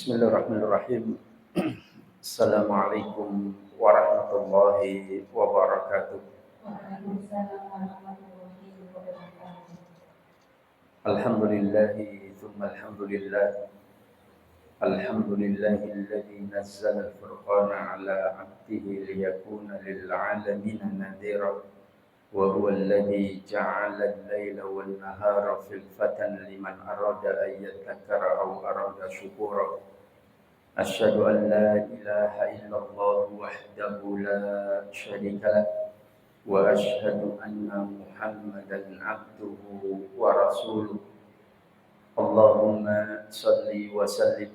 Bismillahirrahmanirrahim. Assalamualaikum warahmatullahi wabarakatuh. Waalaikumsalam warahmatullahi wabarakatuh. Alhamdulillahi thumma alhamdulillah. Alhamdulillahi alladhi nazzala al-furqana ala 'abdihi liyakuna lil 'alamina nadhira. Wa huwa alladhi ja'ala al-laila wan nahara khilfatan liman arada an yadhakkara aw arada syukura. أشهد أن لا إله إلا الله وحده لا شريك له وأشهد أن محمدا عبده ورسوله اللهم صل وسلم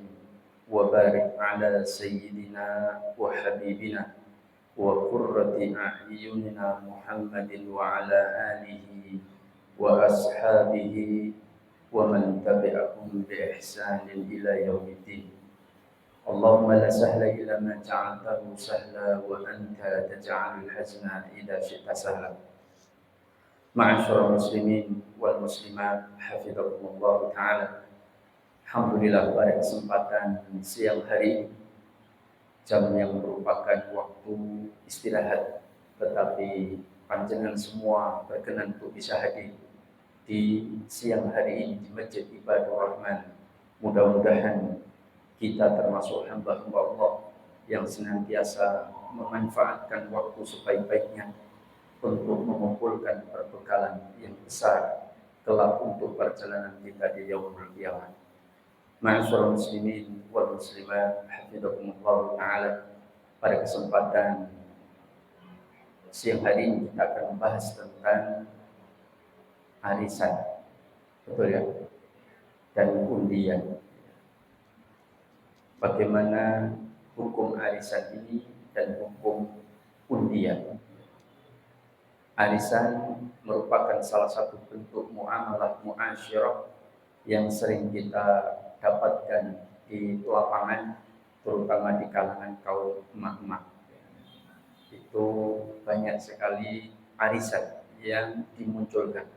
وبارك على سيدنا وحبيبنا وقرة أعيننا محمد وعلى آله وأصحابه ومن تبعهم بإحسان إلى يوم الدين. اللهم لا سهل إلا ما جعلته سهلا وأنت تجعل الحزن إذا شئت سهلا. Ma'asyiral muslimin wal muslimat, hafidhakumullah taala. Alhamdulillah pada kesempatan siang hari, jam yang merupakan waktu istirahat, tetapi panjenengan semua berkenan untuk bisa hadir di siang hari ini di Masjid Ibadur Rahman. Mudah-mudahan kita termasuk hamba-hamba Allah yang senantiasa memanfaatkan waktu sebaik-baiknya untuk mengumpulkan perbekalan yang besar kelak untuk perjalanan kita di yaumul qiyamah. Ma'asyiral muslimin wal muslimat, hafizakumullah taala. Pada kesempatan siang hari ini kita akan membahas tentang arisan, betul ya, dan undian. Bagaimana hukum arisan ini dan hukum undian. Arisan merupakan salah satu bentuk muamalah muasyirah yang sering kita dapatkan di lapangan, terutama di kalangan kaum emak-emak. Itu banyak sekali arisan yang dimunculkan.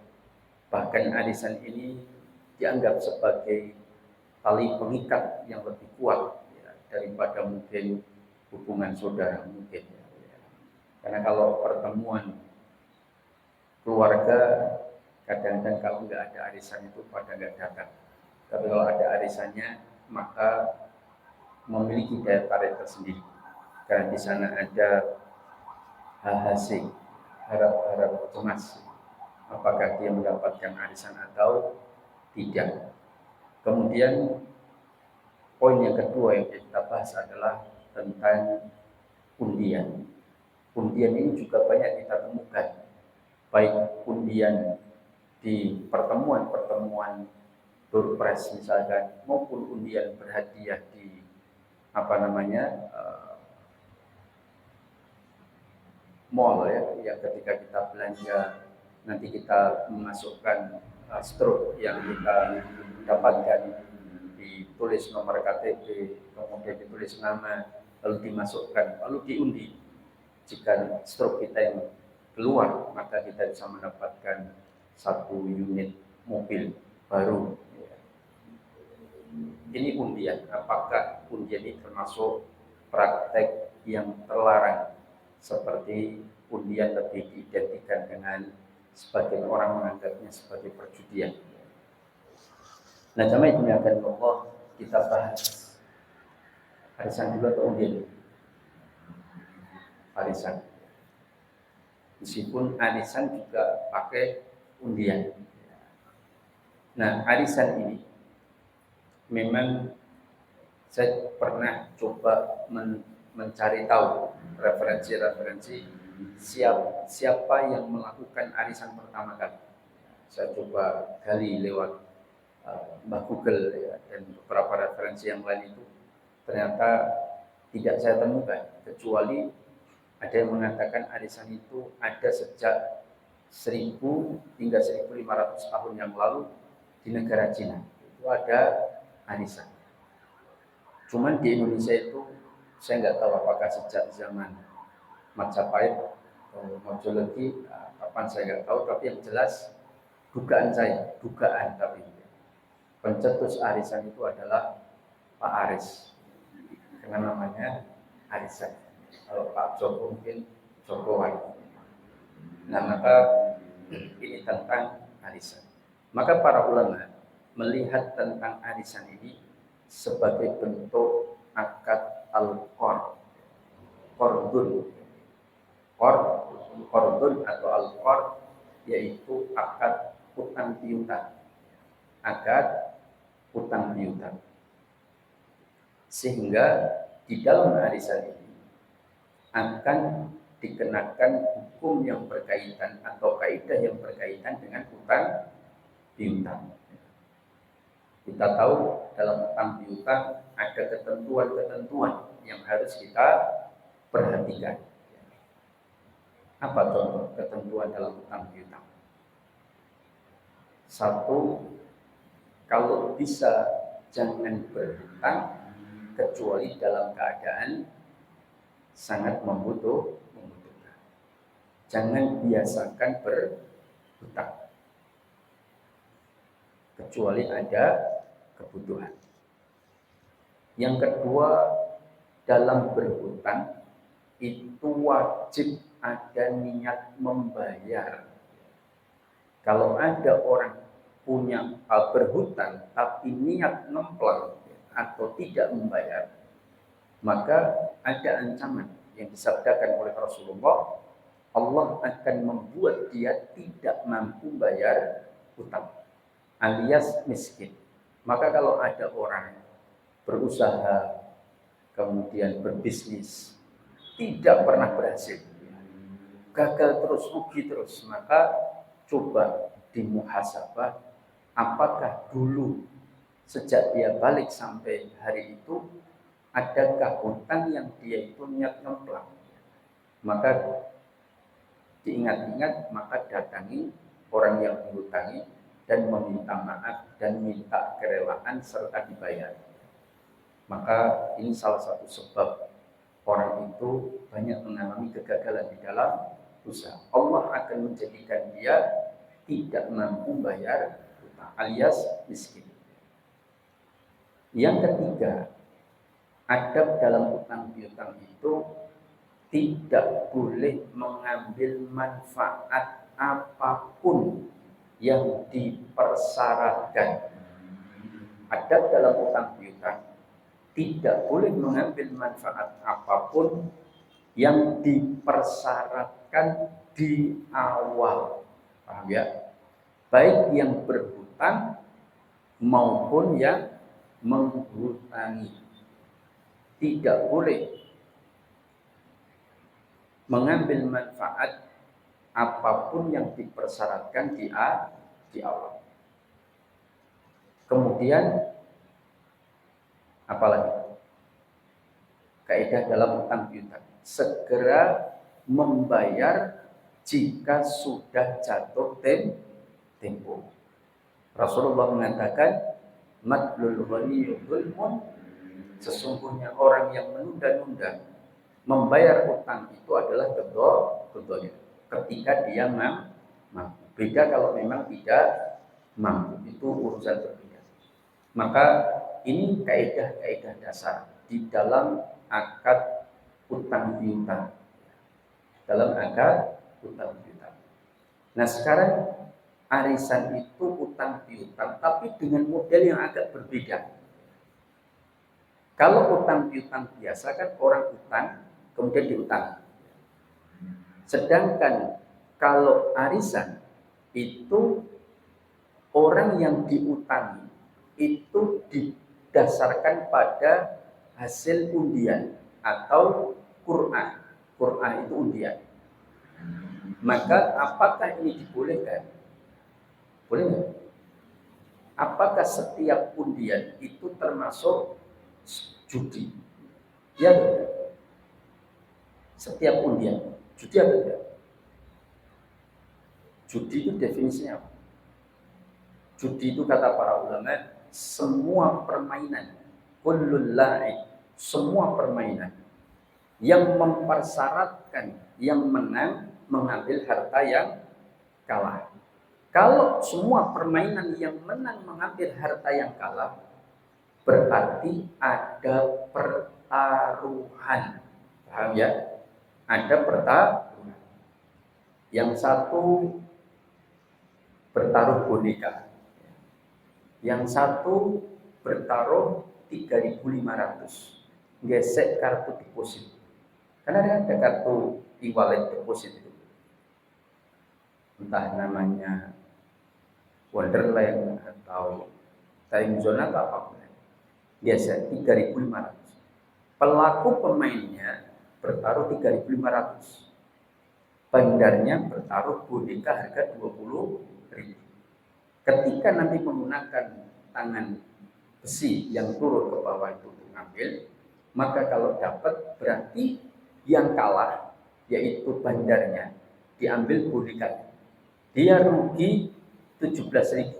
Bahkan arisan ini dianggap sebagai tali pengikat yang lebih kuat ya, daripada mungkin hubungan saudara mungkin ya. Karena kalau pertemuan keluarga kadang-kadang kalau nggak ada arisan itu pada nggak datang. Tapi kalau ada arisannya maka memiliki daya tarik tersendiri. Karena di sana ada hasil, harap-harap cemas apakah dia mendapatkan arisan atau tidak. Kemudian poin yang kedua yang kita bahas adalah tentang undian. Undian ini juga banyak kita temukan, baik undian di pertemuan-pertemuan doorpress misalkan, maupun undian berhadiah di mall ya, yang ketika kita belanja nanti kita memasukkan struk yang kita dapatkan, ditulis nomor KTP, kemudian ditulis nama, lalu dimasukkan, lalu diundi. Jika struk kita yang keluar, maka kita bisa mendapatkan 1 unit mobil baru. Ini undian. Apakah undian ini termasuk praktek yang terlarang? Seperti undian lebih diidentikan dengan sebagian orang menganggapnya sebagai perjudian. Nah, jamaah itu akan Allah kita bahas arisan dulu atau undian? Arisan. Meskipun arisan juga pakai undian. Nah, arisan ini memang saya pernah coba mencari tahu referensi-referensi siapa yang melakukan arisan pertama kali. Saya coba gali lewat Mbah Google ya, dan beberapa referensi yang lain itu ternyata tidak saya temukan, kecuali ada yang mengatakan arisan itu ada sejak 1000 hingga 1500 tahun yang lalu di negara Cina. Itu ada arisan. Cuman di Indonesia itu saya nggak tahu apakah sejak zaman Majapahit atau Mojologi, kapan saya nggak tahu, tapi yang jelas dugaan tapi pencetus arisan itu adalah Pak Aris, karena namanya arisan. Kalau Pak Joko mungkin Jokowi. Nah, maka ini tentang arisan. Maka para ulama melihat tentang arisan ini sebagai bentuk akad al-qard, qardun, qardun atau al-qard, yaitu akad utang piutang, akad utang piutang. Sehingga di dalam arisan ini akan dikenakan hukum yang berkaitan atau kaidah yang berkaitan dengan utang piutang. Kita tahu dalam utang piutang ada ketentuan-ketentuan yang harus kita perhatikan. Apa contoh ketentuan dalam utang piutang? Satu, kalau bisa jangan berhutang kecuali dalam keadaan sangat membutuhkan. Jangan biasakan berhutang kecuali ada kebutuhan. Yang kedua, dalam berhutang itu wajib ada niat membayar. Kalau ada orang punya berhutang tapi niat ngemplang atau tidak membayar, maka ada ancaman yang disabdakan oleh Rasulullah, Allah akan membuat dia tidak mampu bayar hutang, alias miskin. Maka kalau ada orang berusaha kemudian berbisnis tidak pernah berhasil, gagal terus, rugi terus, maka coba dimuhasabah apakah dulu sejak dia balik sampai hari itu adakah hutang yang dia itu niat ngemplang. Maka diingat-ingat, maka datangi orang yang menghutangi dan meminta maaf dan minta kerelaan serta dibayar. Maka ini salah satu sebab orang itu banyak mengalami kegagalan di dalam usaha. Allah akan menjadikan dia tidak mampu bayar hutang, alias miskin. Yang ketiga, adab dalam utang piutang itu tidak boleh mengambil manfaat apapun yang dipersyaratkan. Adab dalam utang piutang tidak boleh mengambil manfaat apapun yang dipersyaratkan di awal. Paham ya? Baik yang berhutang maupun yang menghutangi. Tidak boleh mengambil manfaat apapun yang dipersyaratkan di awal. Kemudian apalagi? Kaidah dalam utang piutang, segera membayar jika sudah jatuh tempo. Rasulullah mengatakan, madlul ghaniyyu dzulmun, sesungguhnya orang yang menunda-nunda membayar utang itu adalah kedua-duanya. Ketika dia mampu. Beda kalau memang tidak mampu, itu urusan berbeda. Maka ini kaidah-kaidah dasar di dalam akad utang piutang. Dalam akad utang piutang. Nah, sekarang arisan itu utang piutang, tapi dengan model yang agak berbeda. Kalau utang piutang biasa kan orang utang kemudian diutang. Sedangkan kalau arisan itu orang yang diutangi itu didasarkan pada hasil undian atau qur'ah. Qur'ah itu undian. Maka apakah ini dibolehkan? Boleh nggak? Apakah setiap undian itu termasuk judi? Ya tidak? Setiap undian judi atau tidak? Judi itu definisinya apa? Judi itu kata para ulama, semua permainan, kullul la'ib, semua permainan yang mempersyaratkan yang menang mengambil harta yang kalah. Kalau semua permainan yang menang mengambil harta yang kalah, berarti ada pertaruhan. Paham ya? Ada pertaruhan. Yang satu bertaruh boneka. Yang satu bertaruh 3.500. Gesek kartu deposit. Karena ada kartu e-wallet deposit itu. Entah namanya Wonderland atau Time Zone atau apapun. Biasa 3.500. Pelaku pemainnya bertaruh 3.500. Bandarnya bertaruh boneka harga 20.000. Ketika nanti menggunakan tangan besi yang turun ke bawah itu untuk ngambil, maka kalau dapat berarti yang kalah yaitu bandarnya diambil bonekanya. Dia rugi 17.000.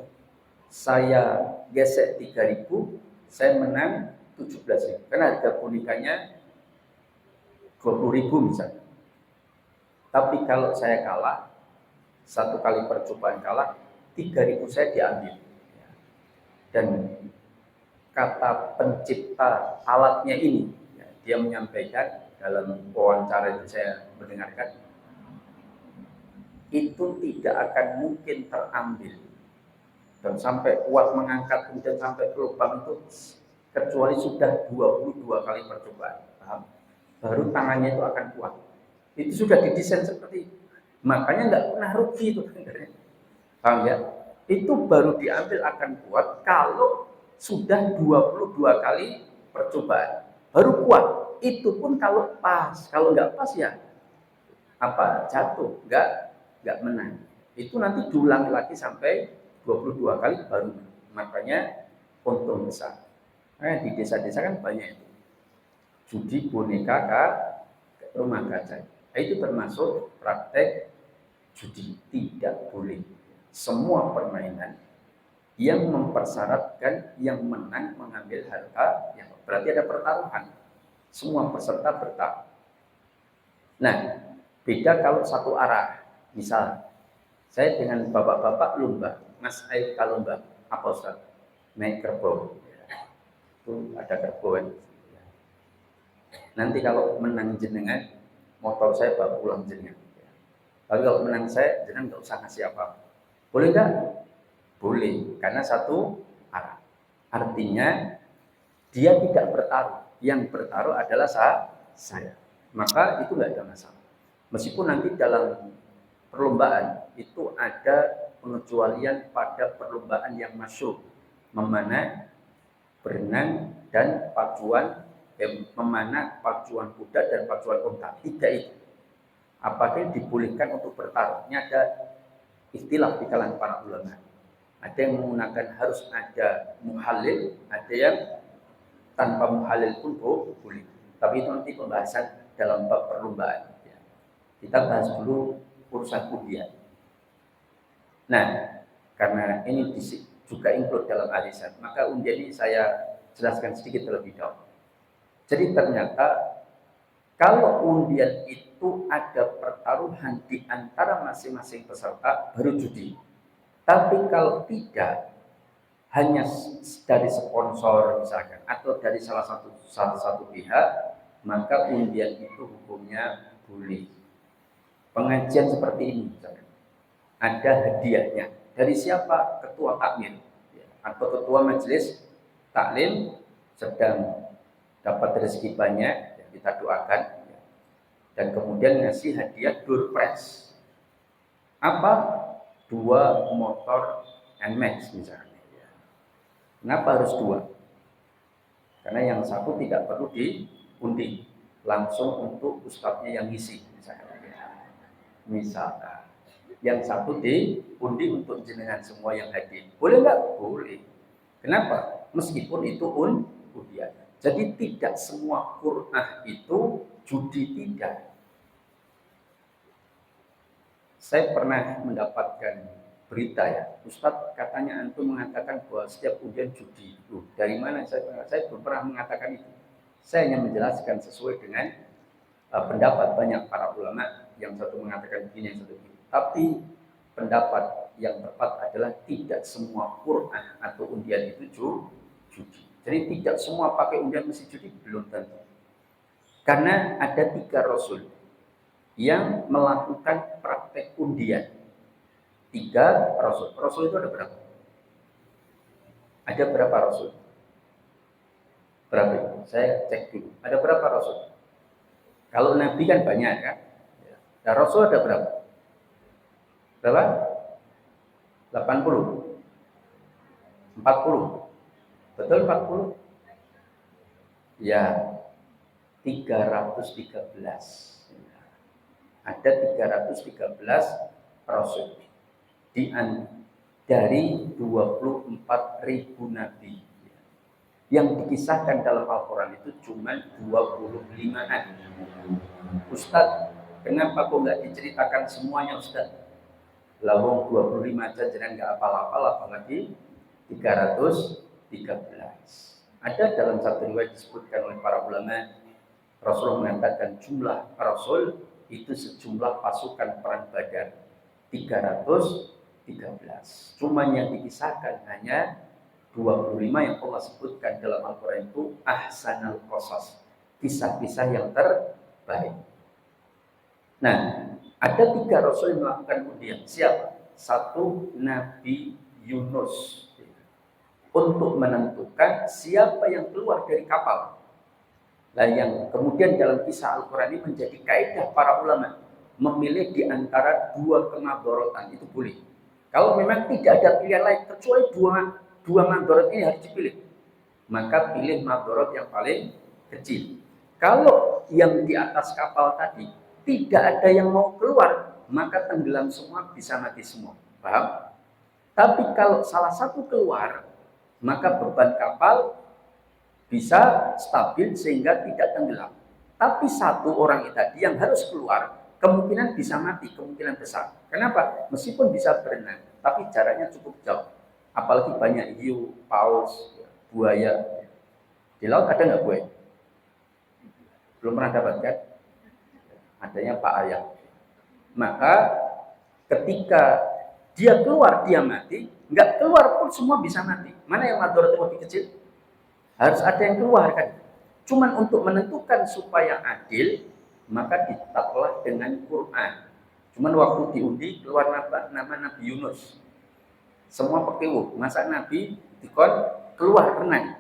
Saya gesek 3.000, saya menang 17.000. Karena harga bonekanya 20.000 misalnya. Tapi kalau saya kalah, satu kali percobaan kalah, 3.000 saya diambil. Dan kata pencipta alatnya ini, dia menyampaikan dalam wawancara itu saya mendengarkan, itu tidak akan mungkin terambil dan sampai kuat mengangkat kemudian sampai ke lubang itu kecuali sudah 22 kali percobaan, paham? Baru tangannya itu akan kuat. Itu sudah didesain seperti itu. Makanya nggak pernah rugi itu sebenarnya, paham ya? Itu baru diambil akan kuat kalau sudah 22 kali percobaan, baru kuat. Itu pun kalau pas, kalau nggak pas ya apa jatuh, nggak menang. Itu nanti diulangi lagi sampai 22 kali baru. Makanya untung besar. Di desa-desa kan banyak itu. Judi boneka ke rumah kaca. Itu termasuk praktek judi. Tidak boleh. Semua permainan yang mempersyaratkan yang menang mengambil harta, ya berarti ada pertaruhan. Semua peserta bertaruh. Nah, beda kalau satu arah. Misal, saya dengan bapak-bapak lomba, Mas Aib kalomba, apa Ustaz? Naik kerbau. Itu ada kerbau. Nanti kalau menang jenengan, motor saya bawa pulang jenengan. Tapi kalau menang saya, jenengan nggak usah ngasih apa. Boleh nggak? Boleh, karena satu arah. Artinya, dia tidak bertaruh. Yang bertaruh adalah saya. Maka itu nggak ada masalah. Meskipun nanti dalam perlombaan itu ada pengecualian pada perlombaan yang masuk memanah, berenang, dan pacuan memanah, pacuan kuda, dan pacuan unta. Tiga itu. Apakah dibolehkan untuk bertaruh? Ini ada istilah di kalangan para ulama. Ada yang menggunakan harus ada muhalil, ada yang tanpa muhalil pun boleh. Tapi itu nanti pembahasan dalam bab perlombaan. Kita bahas dulu urusan undian. Nah, karena ini juga include dalam arisan, maka undian ini saya jelaskan sedikit terlebih dahulu. Jadi ternyata kalau undian itu ada pertaruhan di antara masing-masing peserta baru judi. Tapi kalau tidak, hanya dari sponsor misalkan atau dari salah satu pihak, maka undian itu hukumnya boleh. Pengajian seperti ini misalkan, ada hadiahnya. Dari siapa? Ketua takmir atau ketua majelis taklim sedang dapat rezeki banyak, kita doakan, dan kemudian ngasih hadiah door prize. Apa? 2 motor NMAX misalnya. Kenapa harus 2? Karena yang satu tidak perlu diundi, langsung untuk ustadznya yang ngisi misalnya. Yang satu diundi untuk jenengan semua yang hadir. Boleh nggak? Boleh. Kenapa? Meskipun itu undian. Jadi tidak semua Qur'ah itu judi, tidak. Saya pernah mendapatkan berita ya, Ustadz katanya antum mengatakan bahwa setiap undian judi. Dari mana? Saya belum pernah mengatakan itu. Saya hanya menjelaskan sesuai dengan pendapat banyak para ulama, yang satu mengatakan begini, yang satu begini. Tapi pendapat yang tepat adalah tidak semua Qur'an atau undian itu judi. Jadi tidak semua pakai undian mesin judi, belum tentu. Karena ada 3 rasul yang melakukan praktek undian. 3 rasul. Rasul itu ada berapa? Ada berapa rasul? Berapa? Saya cek dulu. Ada berapa rasul? Kalau nabi kan banyak kan? Nah, rasul ada berapa? Berapa? 80. 40. Betul 40? Ya, 313. Ada 313 rasul dari 24.000 nabi. Yang dikisahkan dalam Al-Quran itu cuma 25-an. Ustaz, kenapa kok nggak diceritakan semuanya Ustaz? Lawang 25 aja jangan nggak apal-apal, apalagi 313. Ada dalam satu riwayat disebutkan oleh para ulama, Rasulullah mengatakan jumlah rasul itu sejumlah pasukan perang Badar 313. Cuma yang dikisahkan hanya 25 yang Allah sebutkan dalam Al-Quran itu ahsanal qasas, kisah-kisah yang terbaik. Nah, ada 3 rasul yang melakukan undian. Siapa? 1 Nabi Yunus, untuk menentukan siapa yang keluar dari kapal. Nah, yang kemudian dalam kisah Al-Quran ini menjadi kaidah para ulama, memilih di antara 2 kemadharatan itu boleh. Kalau memang tidak ada pilihan lain kecuali dua madharat ini harus dipilih, maka pilih madharat yang paling kecil. Kalau yang di atas kapal tadi tidak ada yang mau keluar, maka tenggelam semua, bisa mati semua. Paham? Tapi kalau salah satu keluar, maka beban kapal bisa stabil sehingga tidak tenggelam. Tapi 1 orang tadi yang harus keluar, kemungkinan bisa mati, kemungkinan besar. Kenapa? Meskipun bisa berenang, tapi jaraknya cukup jauh. Apalagi banyak hiu, paus, buaya. Di laut ada nggak buaya? Belum pernah dapat kan? Adanya Pak Ayam. Maka ketika dia keluar, dia mati. Nggak keluar pun semua bisa mati. Mana yang madharat lebih kecil? Harus ada yang keluar kan? Cuman untuk menentukan supaya adil, maka ditetaplah dengan Quran. Cuman waktu diundi keluar nama Nabi Yunus. Semua pekewo, masa Nabi dikon keluar renang.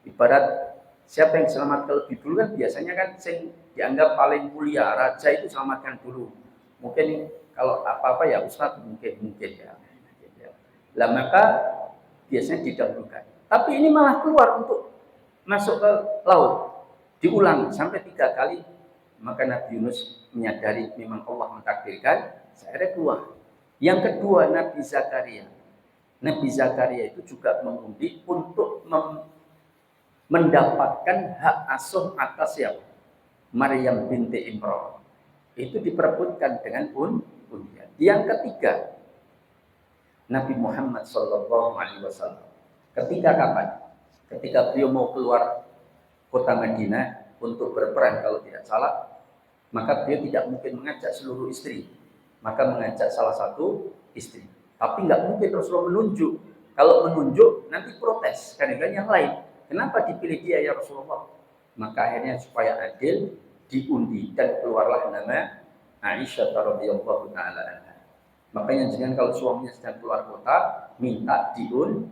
Ibarat siapa yang selamatkan lebih dulu kan biasanya kan sing dianggap paling mulia, raja itu selamatkan dulu. Mungkin kalau apa-apa ya Ustaz mungkin ya. Lah maka biasanya didahulukan. Tapi ini malah keluar untuk masuk ke laut. Diulang sampai 3 kali. Maka Nabi Yunus menyadari memang Allah mentakdirkan, saya ada keluar. Yang kedua Nabi Zakaria. Nabi Zakaria itu juga mengundi untuk mendapatkan hak asuh atas siapa? Maryam binti Imran. Itu diperebutkan dengan undian. Yang ketiga, Nabi Muhammad SAW. Ketika kapan? Ketika beliau mau keluar kota Madinah untuk berperang kalau tidak salah, maka beliau tidak mungkin mengajak seluruh istri, maka mengajak salah satu istri. Tapi nggak mungkin Rasulullah menunjuk. Kalau menunjuk nanti protes karena yang lain. Kenapa dipilih dia ya Rasulullah? Maka akhirnya supaya adil diundi dan keluarlah nama Aisyah radhiyallahu taala anha. Makanya jangan kalau suaminya sedang keluar kota minta diundi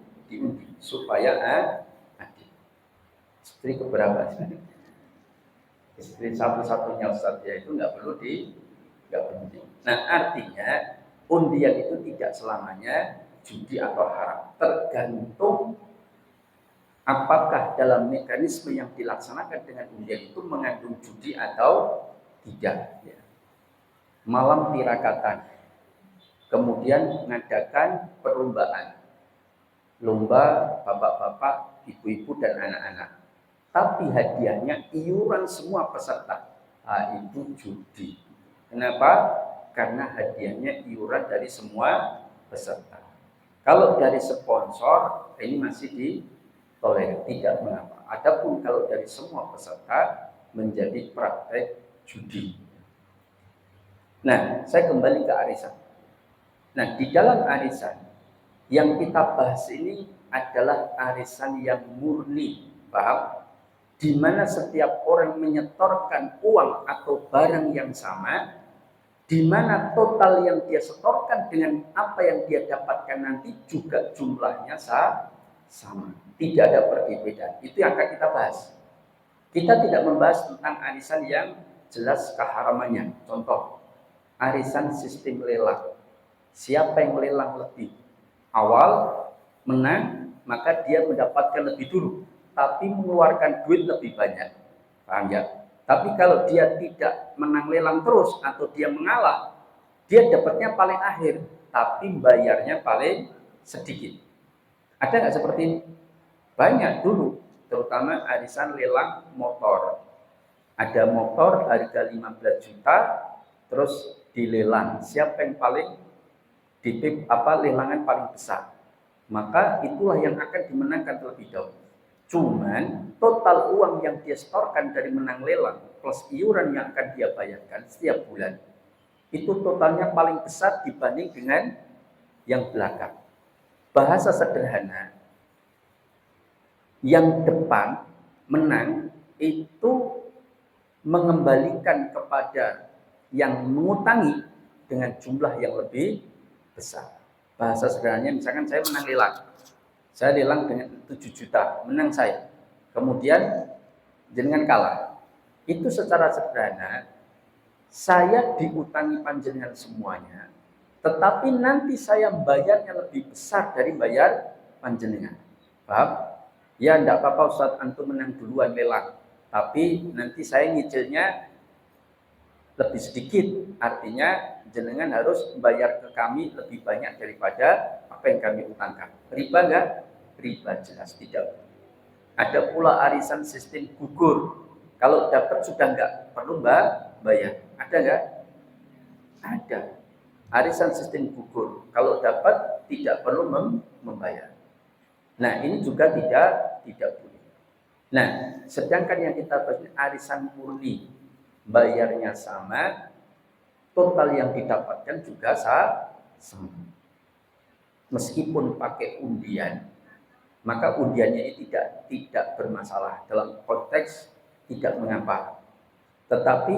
supaya adil. Istri keberapa? Istri satu-satunya Ustaz ya itu nggak perlu Nah artinya undian itu tidak selamanya judi atau haram, tergantung apakah dalam mekanisme yang dilaksanakan dengan undian itu mengandung judi atau tidak. Ya. Malam tirakatan, kemudian mengadakan perlombaan, lomba bapak-bapak, ibu-ibu dan anak-anak. Tapi hadiahnya iuran semua peserta, itu judi. Kenapa? Karena hadiahnya iuran dari semua peserta. Kalau dari sponsor, ini masih ditolerir, tidak mengapa. Adapun kalau dari semua peserta, menjadi praktek judi. Nah, saya kembali ke arisan. Nah, di dalam arisan, Yang kita bahas ini adalah arisan yang murni, paham? Di mana setiap orang menyetorkan uang atau barang yang sama, di mana total yang dia setorkan dengan apa yang dia dapatkan nanti juga jumlahnya sama. Tidak ada perbedaan. Itu yang akan kita bahas. Kita tidak membahas tentang arisan yang jelas keharamannya. Contoh, arisan sistem lelang. Siapa yang lelang lebih awal menang, maka dia mendapatkan lebih dulu, tapi mengeluarkan duit lebih banyak. Paham ya? Tapi kalau dia tidak menang lelang terus atau dia mengalah, dia dapatnya paling akhir, tapi bayarnya paling sedikit. Ada nggak seperti ini? Banyak dulu, terutama arisan lelang motor. Ada motor harga 15 juta, terus dilelang. Siapa yang paling lelangan paling besar? Maka itulah yang akan dimenangkan terlebih dahulu. Cuman total uang yang dia setorkan dari menang lelang plus iuran yang akan dia bayarkan setiap bulan, itu totalnya paling besar dibanding dengan yang belakang. Bahasa sederhana, yang depan menang itu mengembalikan kepada yang mengutangi dengan jumlah yang lebih besar. Bahasa sederhananya, misalkan saya menang lelang. Saya lelang dengan 7 juta, menang saya. Kemudian jenengan kalah. Itu secara sederhana, saya diutangi panjenengan semuanya, tetapi nanti saya bayarnya lebih besar dari bayar panjenengan. Paham? Ya enggak apa-apa Ustaz, antum menang duluan lelang, tapi nanti saya nyicilnya lebih sedikit. Artinya jenengan harus bayar ke kami lebih banyak daripada apa yang kami utangkan. Riba enggak? Riba jelas tidak. Ada pula arisan sistem gugur. Kalau dapat sudah enggak perlu bayar. Ada enggak? Ada. Arisan sistem gugur. Kalau dapat tidak perlu membayar. Nah, ini juga tidak boleh. Nah, sedangkan yang kita bahas arisan murni, bayarnya sama, total yang didapatkan juga sama. Meskipun pakai undian, maka undiannya ini tidak bermasalah dalam konteks tidak mengapa. Tetapi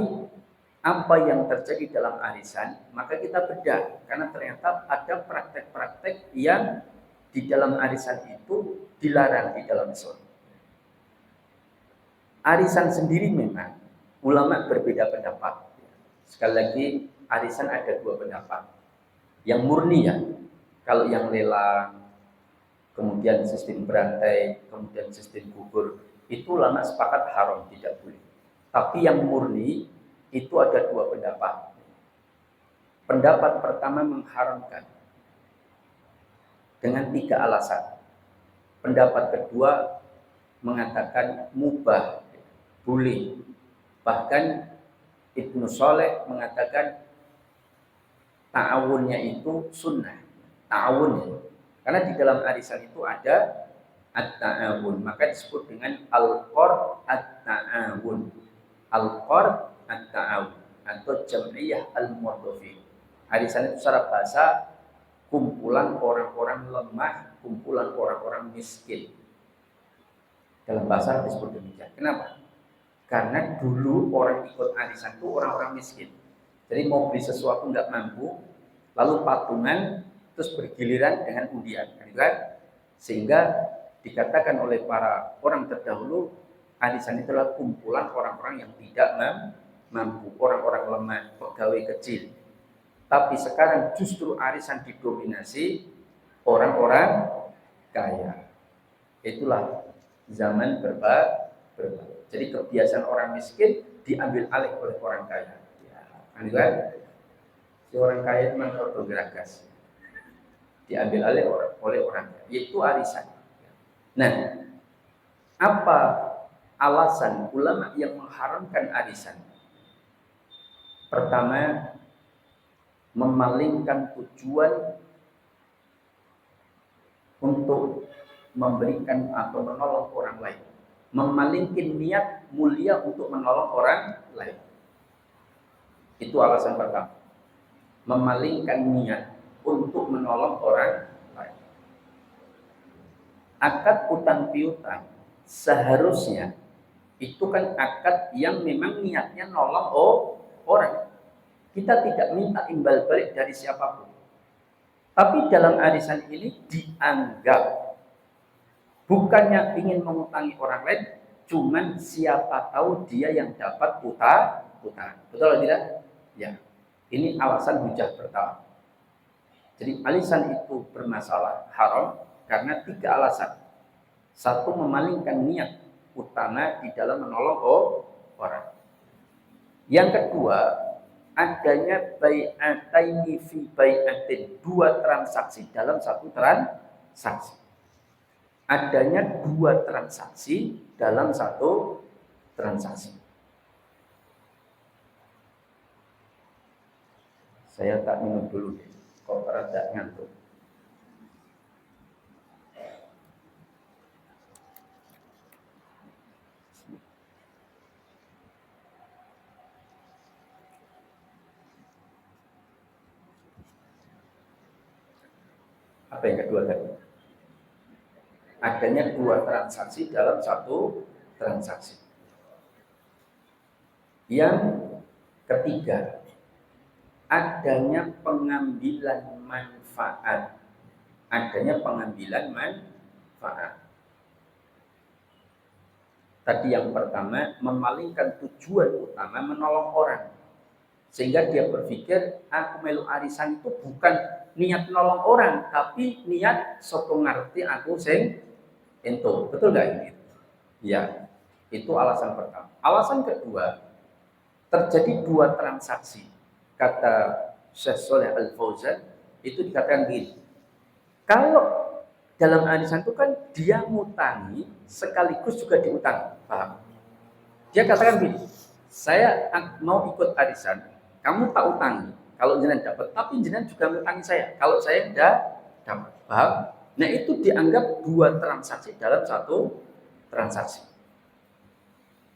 apa yang terjadi dalam arisan, maka kita bedah karena ternyata ada praktek-praktek yang di dalam arisan itu dilarang di dalam Islam. Arisan sendiri memang ulama berbeda pendapat. Sekali lagi, arisan ada dua pendapat. Yang murni ya, kalau yang lelang, kemudian sistem berantai, kemudian sistem gugur, itu ulama sepakat haram, tidak boleh. Tapi yang murni itu ada dua pendapat. Pendapat pertama mengharamkan dengan 3 alasan. Pendapat kedua mengatakan mubah, boleh. Bahkan Ibnu Sholeh mengatakan ta'awunnya itu sunnah. Ta'awun. Karena di dalam arisan itu ada at-ta'awun. Maka disebut dengan al-qard at-ta'awun. Al-qard at-ta'awun atau jam'iyah al-muwaddafin. Arisan itu secara bahasa kumpulan orang-orang lemah, kumpulan orang-orang miskin. Dalam bahasa disebut demikian. Kenapa? Karena dulu orang ikut arisan itu orang-orang miskin. Jadi mau beli sesuatu nggak mampu, lalu patungan, terus bergiliran dengan undian. Kan? Sehingga dikatakan oleh para orang terdahulu, arisan itu adalah kumpulan orang-orang yang tidak mampu, orang-orang lemah, pegawai kecil. Tapi sekarang justru arisan didominasi orang-orang kaya. Itulah zaman berubah. Jadi kebiasaan orang miskin diambil alih oleh orang kaya. Ya, kan? Si orang kaya itu memang bergerak. Diambil alih oleh orang kaya, yaitu arisan. Nah, apa alasan ulama yang mengharamkan arisan? Pertama, memalingkan tujuan untuk memberikan atau menolong orang lain. Memalingkan niat mulia untuk menolong orang lain. Itu alasan pertama. Memalingkan niat untuk menolong orang lain. Akad utang piutang seharusnya itu kan akad yang memang niatnya nolong orang. Kita tidak minta imbal balik dari siapapun. Tapi dalam arisan ini dianggap bukannya ingin mengutangi orang lain, cuman siapa tahu dia yang dapat utang. Betul atau tidak? Ya. Ini alasan hujah pertama. Jadi arisan itu bermasalah, haram karena 3 alasan. Satu, memalingkan niat utama di dalam menolong orang. Yang kedua, adanya bai'ataini fi bai'atin, 2 transaksi dalam satu transaksi. Adanya 2 transaksi dalam satu transaksi. Saya tak minum dulu deh, kok rada ngantuk. Apa yang kedua tadi? Adanya 2 transaksi dalam satu transaksi. Yang ketiga, adanya pengambilan manfaat. Adanya pengambilan manfaat. Tadi yang pertama, memalingkan tujuan utama menolong orang. Sehingga dia berpikir, aku melu arisan itu bukan niat nolong orang, tapi niat soto ngerti aku sing ento. Betul nggak ini? Ya, itu alasan pertama. Alasan kedua, terjadi 2 transaksi. Kata Syekh Shalih Al Fauzan itu dikatakan gini, kalau dalam arisan itu kan dia ngutangi sekaligus juga diutangi, paham? Dia katakan gini, saya mau ikut arisan, kamu tak utangi kalau jenengan dapat, tapi jenengan juga ngutangi saya kalau saya tidak dapat, paham? Nah itu dianggap 2 transaksi dalam satu transaksi.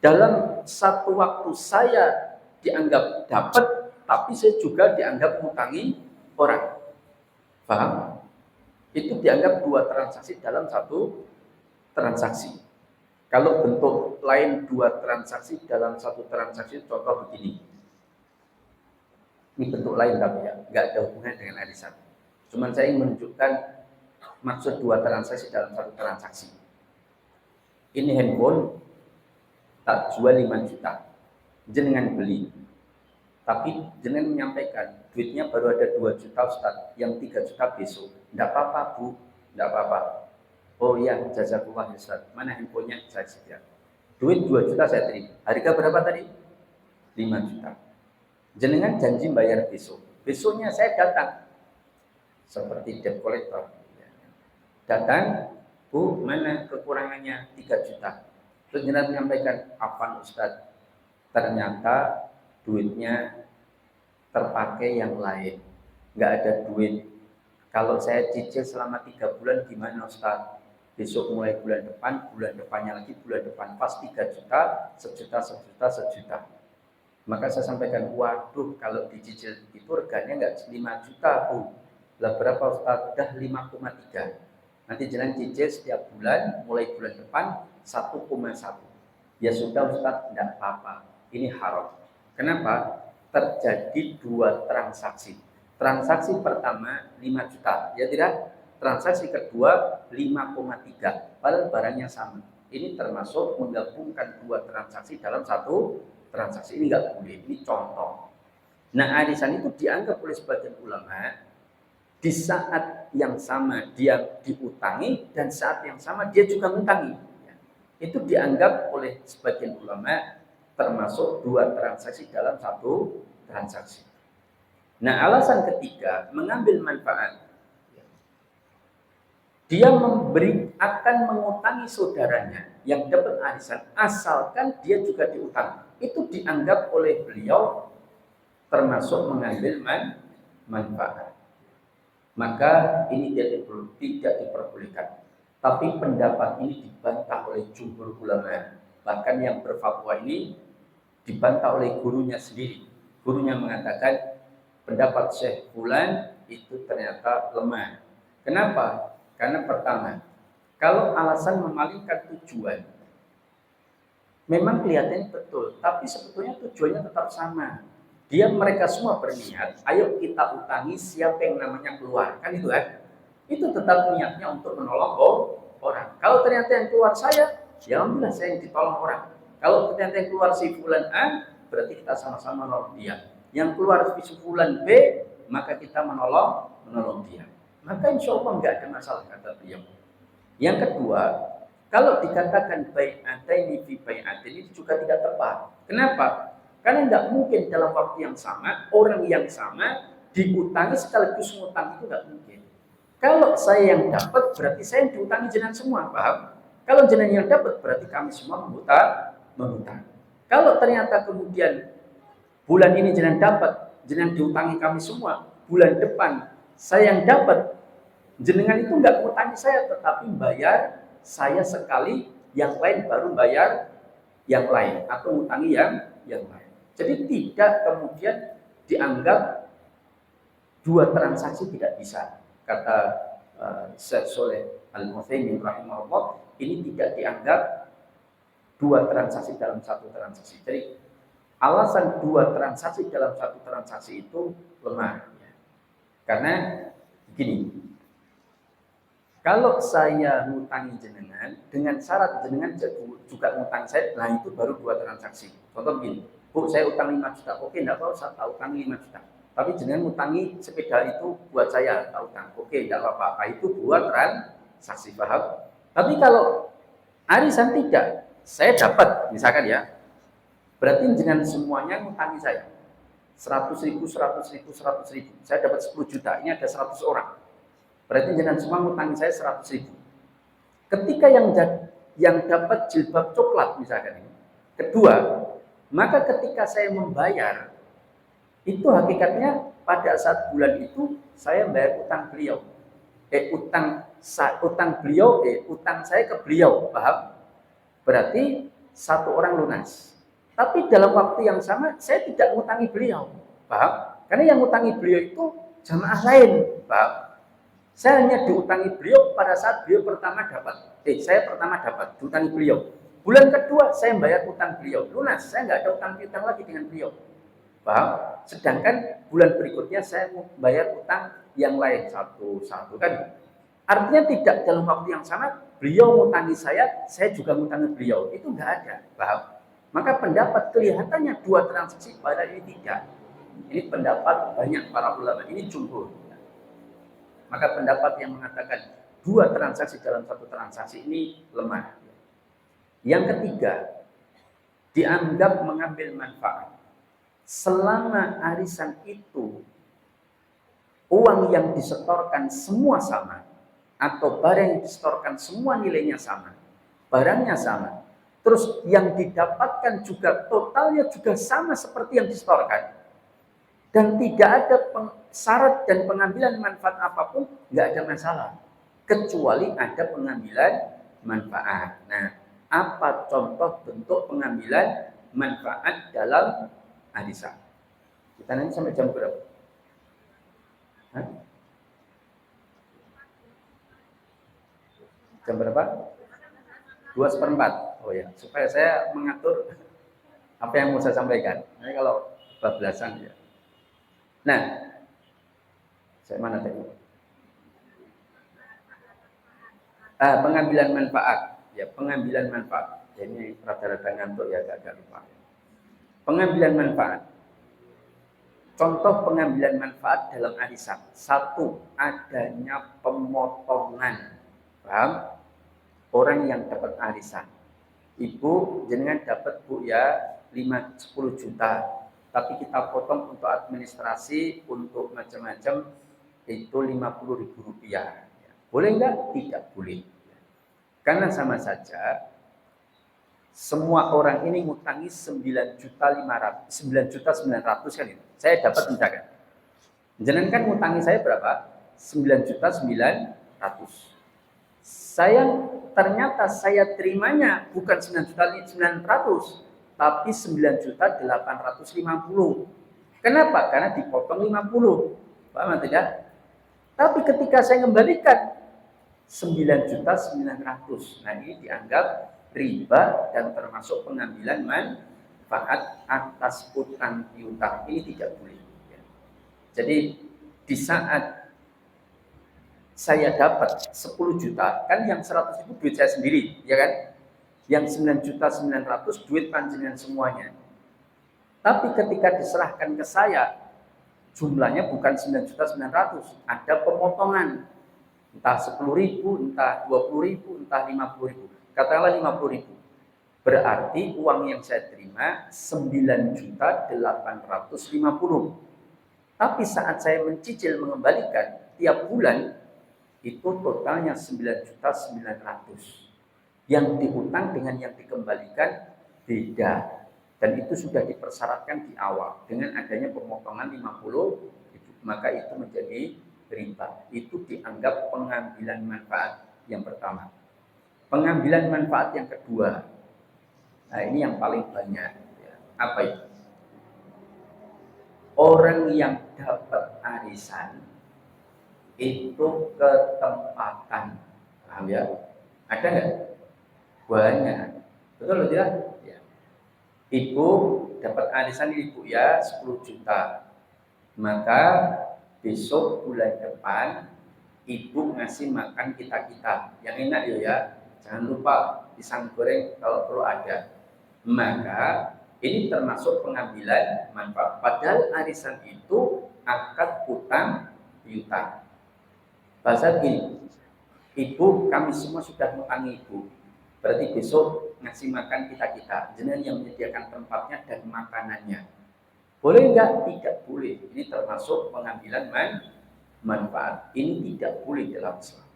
Dalam satu waktu saya dianggap dapat, tapi saya juga dianggap ngutangi orang. Paham? Itu dianggap 2 transaksi dalam satu transaksi. Kalau bentuk lain 2 transaksi dalam satu transaksi, contoh begini. Ini bentuk lain tapi ya, nggak ada hubungan dengan arisan. Cuman saya ingin menunjukkan maksud 2 transaksi dalam satu transaksi. Ini handphone tak jual 5 juta, jenengan beli. Tapi jenengan menyampaikan, duitnya baru ada 2 juta Ustaz, yang 3 juta besok. Tidak apa-apa Bu, tidak apa-apa. Oh iya, jazakallah Ustaz, mana handphonenya? Saya sedia. Duit 2 juta saya terima. Harga berapa tadi? 5 juta. Jenengan janji bayar besok. Besoknya saya datang. Seperti debt collector. Datang, Bu, mana kekurangannya? 3 juta. Terus jenengan menyampaikan, apa Ustaz? Ternyata duitnya terpakai yang lain, nggak ada duit. Kalau saya cicil selama 3 bulan gimana Ustaz? Besok mulai bulan depannya lagi bulan depan, pas 3 juta, sejuta. Maka saya sampaikan, waduh kalau dicicil itu reganya nggak 5 juta Bu. Lah berapa Ustaz? Dah 5,3. Nanti jenengan cicil setiap bulan, mulai bulan depan 1,1. Ya sudah Ustaz, tidak apa-apa. Ini haram. Kenapa? Terjadi 2 transaksi. Transaksi pertama 5 juta, ya tidak? Transaksi kedua 5,3. Padahal barangnya sama. Ini termasuk menggabungkan 2 transaksi dalam satu transaksi. Ini nggak boleh. Ini contoh. Nah, arisan itu dianggap oleh sebagian ulama di saat yang sama dia diutangi dan saat yang sama dia juga mengutangi. Itu dianggap oleh sebagian ulama termasuk 2 transaksi dalam satu transaksi. Nah, alasan ketiga, mengambil manfaat. Dia akan mengutangi saudaranya yang dapat arisan asalkan dia juga diutang. Itu dianggap oleh beliau termasuk mengambil manfaat. Maka ini tidak diperbolehkan. Tapi pendapat ini dibantah oleh jumhur ulama. Bahkan yang berfatwa ini dibantah oleh gurunya sendiri. Gurunya mengatakan pendapat Syekh Fulan itu ternyata lemah. Kenapa? Karena pertama, Kalau alasan memalingkan tujuan, memang kelihatannya betul, tapi sebetulnya tujuannya tetap sama. Mereka semua berniat, ayo kita utangi siapa yang namanya keluar, kan itu kan? Itu tetap niatnya untuk menolong orang. Kalau ternyata yang keluar saya, ya alhamdulillah saya yang ditolong orang. Kalau ternyata yang keluar si fulan A, berarti kita sama-sama menolong dia. Yang keluar si fulan B, maka kita menolong dia. Maka insya Allah nggak ada masalah, kata beliau. Yang kedua, kalau dikatakan bai'ataini fi bai'atin ini juga tidak tepat. Kenapa? Karena nggak mungkin dalam waktu yang sama, orang yang sama diutangi sekaligus ngutang, itu nggak mungkin. Kalau saya yang dapat, berarti saya yang diutangi jenengan semua, paham? Kalau jenengan yang dapat, berarti kami semua mengutang. Kalau ternyata kemudian bulan ini jenengan dapat, jenengan diutangi kami semua, bulan depan saya yang dapat, jenengan itu nggak ngutangi saya, tetapi bayar saya sekali, yang lain baru bayar yang lain, atau ngutangi yang lain. Jadi tidak kemudian dianggap dua transaksi tidak bisa. Kata Syekh Shalih Al-Utsaimin rahimahullah, ini tidak dianggap dua transaksi dalam satu transaksi. Jadi alasan dua transaksi dalam satu transaksi itu lemah. Karena begini, kalau saya ngutangi jenengan dengan syarat jenengan juga ngutang saya, nah itu baru dua transaksi. Contoh begini, Bu, saya utang 5 juta, oke enggak apa-apa, saya utang 5 juta. Tapi jenengan ngutangi sepeda itu buat saya, tak utang. Oke, enggak apa-apa, itu dua transaksi, paham? Tapi kalau arisan tidak, saya dapat, misalkan ya, berarti jenengan semuanya ngutangi saya. 100.000, 100.000, 100.000. Saya dapat 10 juta, ini ada 100 orang. Berarti jenengan semua ngutangi saya 100.000. Ketika yang dapat jilbab coklat misalkan ini, kedua, maka ketika saya membayar, itu hakikatnya pada saat bulan itu saya bayar utang beliau. Utang saya ke beliau, paham? Berarti satu orang lunas. Tapi dalam waktu yang sama saya tidak ngutangi beliau, paham? Karena yang ngutangi beliau itu jamaah lain, paham? Saya hanya diutangi beliau pada saat beliau pertama dapat. Saya pertama dapat diutangi beliau. Bulan kedua saya bayar utang beliau, lunas. Saya nggak ada utang lagi dengan beliau, paham? Sedangkan bulan berikutnya saya mau bayar utang yang lain satu-satu kan. Artinya tidak dalam waktu yang sama beliau ngutangi saya juga ngutangi beliau. Itu nggak ada, paham? Maka pendapat kelihatannya dua transaksi, pada ini tidak. Ini pendapat banyak para ulama, ini jumhur. Maka pendapat yang mengatakan dua transaksi dalam satu transaksi ini lemah. Yang ketiga, dianggap mengambil manfaat. Selama arisan itu uang yang disetorkan semua sama, atau barang yang disetorkan semua nilainya sama, barangnya sama, terus yang didapatkan juga totalnya juga sama seperti yang disetorkan, dan tidak ada syarat dan pengambilan manfaat apapun, nggak ada masalah, kecuali ada pengambilan manfaat. Nah, apa contoh bentuk pengambilan manfaat dalam arisan? Kita nanti sampai jam berapa? Hah? Jam berapa? 2/4. Oh ya, supaya saya mengatur apa yang mau saya sampaikan. Nah, kalau bablasan ya. Nah, saya mana tadi? Pengambilan manfaat. Ya, pengambilan manfaat. Ini rada-rada ngantuk ya, agak lupa. Pengambilan manfaat. Contoh pengambilan manfaat dalam arisan. Satu, adanya pemotongan. Paham? Orang yang dapat arisan. Ibu, jenengan dapat Bu ya 10 juta. Tapi kita potong untuk administrasi, untuk macam-macam itu 50.000 rupiah. Boleh enggak? Tidak boleh. Karena sama saja semua orang ini ngutangi 9.900.000 kan itu. Saya dapat misalkan. Jenengan kan ngutangi saya berapa? 9.900.000. Ternyata saya terimanya bukan 9.900.000, tapi 9.850.000. Kenapa? Karena dipotong 50. Paham tidak? Tapi ketika saya kembalikan, 9.900.000. Nah, ini dianggap riba dan termasuk pengambilan manfaat atas utang piutang. Ini tidak boleh. Jadi di saat saya dapat 10 juta, kan yang 100 ribu duit saya sendiri, ya kan? Yang 9.900.000 duit panjenengan semuanya. Tapi ketika diserahkan ke saya, jumlahnya bukan 9.900.000, ada pemotongan. Entah 10.000, entah 20.000, entah 50.000. Katakanlah 50.000. Berarti uang yang saya terima 9.850.000. Tapi saat saya mencicil mengembalikan tiap bulan, itu totalnya 9.900.000. Yang dihutang dengan yang dikembalikan beda. Dan itu sudah dipersyaratkan di awal. Dengan adanya pemotongan 50.000, maka itu menjadi riba. Itu dianggap pengambilan manfaat yang pertama. Pengambilan manfaat yang kedua. Nah, ini yang paling banyak. Apa itu? Orang yang dapat arisan itu ketempatan. Paham ya? Ada nggak? Banyak. Betul tidak? Ya. Ibu dapat arisan ibu ya 10 juta. Maka besok bulan depan ibu ngasih makan kita-kita. Yang enak ya. Jangan lupa pisang goreng kalau perlu ada. Maka ini termasuk pengambilan manfaat. Padahal arisan itu akad utang piutang. Bahasa gini, ibu kami semua sudah ngutangi ibu. Berarti besok ngasih makan kita-kita. Jenengan yang menyediakan tempatnya dan makanannya. Boleh enggak? Tidak boleh. Ini termasuk pengambilan manfaat. Ini tidak boleh dalam Islam.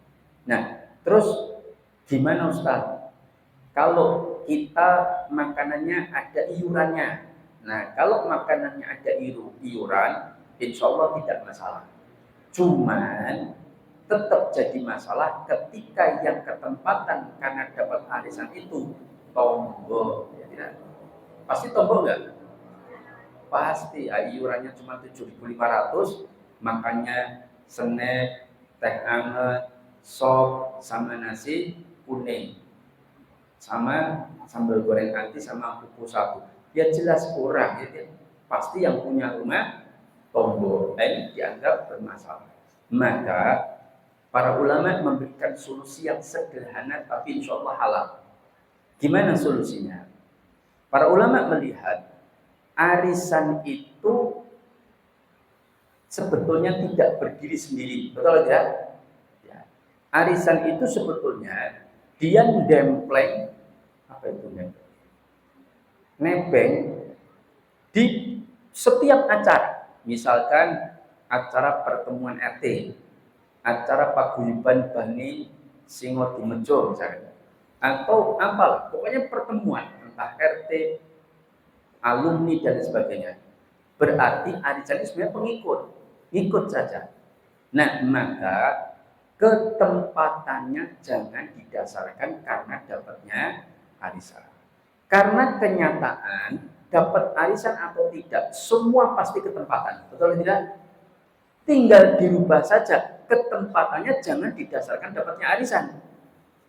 Nah, terus gimana Ustaz? Kalau kita makanannya ada iurannya. Nah, kalau makanannya ada iuran, insya Allah tidak masalah. Cuman tetap jadi masalah ketika yang ketempatan karena dapat arisan itu tombol. Ya, pasti tombol enggak? Pasti. Iurannya cuma 7.500, makannya snack, teh hangat, sop, sama nasi kuning, sama sambal goreng anti, sama kuku satu. Ya jelas kurang ya. Pasti yang punya rumah tombol. Ini dianggap bermasalah. Maka para ulama memberikan solusi yang sederhana tapi insya Allah halal. Gimana solusinya? Para ulama melihat arisan itu sebetulnya tidak berdiri sendiri. Betul tidak? Ya. Arisan itu sebetulnya dia dempleng, apa itu nempleng? Nebeng di setiap acara. Misalkan acara pertemuan RT, acara paguyuban Bani Singo Dimejo misalnya, atau apalah, pokoknya pertemuan entah RT, alumni dan sebagainya. Berarti arisan itu sebenarnya pengikut, ikut saja. Nah, maka ketempatannya jangan didasarkan karena dapatnya arisan. Karena kenyataan dapat arisan atau tidak, semua pasti ketempatan. Betul tidak? Tinggal dirubah saja. Ketempatannya jangan didasarkan dapatnya arisan.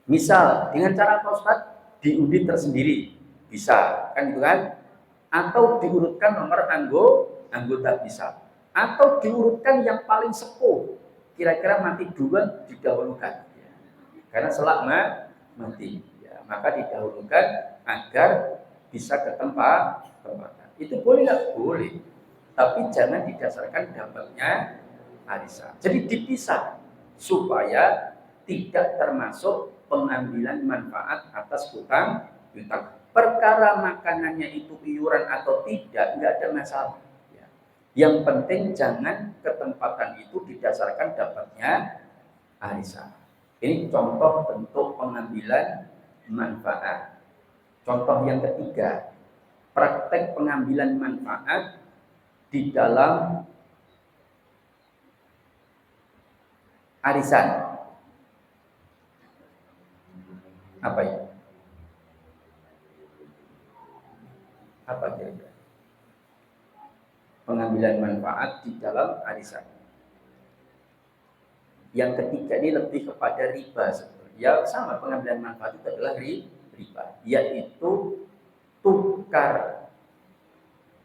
Misal dengan cara Pak Ustadz diundi tersendiri bisa, kan gitu kan? Atau diurutkan nomor anggota bisa. Atau diurutkan yang paling sepuh. Kira-kira mati duluan didahulukan. Karena selak mati. Ya, maka didahulukan agar bisa ke tempatan. Itu boleh nggak? Boleh. Tapi jangan didasarkan dapatnya arisan. Jadi dipisah supaya tidak termasuk pengambilan manfaat atas utang. Perkara makanannya itu iuran atau tidak, nggak ada masalah. Ya. Yang penting jangan ketempatan itu didasarkan dapatnya arisan. Ini contoh bentuk pengambilan manfaat. Contoh yang ketiga, praktek pengambilan manfaat di dalam arisan. Apa itu? Apa kira-kira? Pengambilan manfaat di dalam arisan. Yang ketiga ini lebih kepada riba sebetulnya. Ya sama, pengambilan manfaat itu adalah riba, yaitu tukar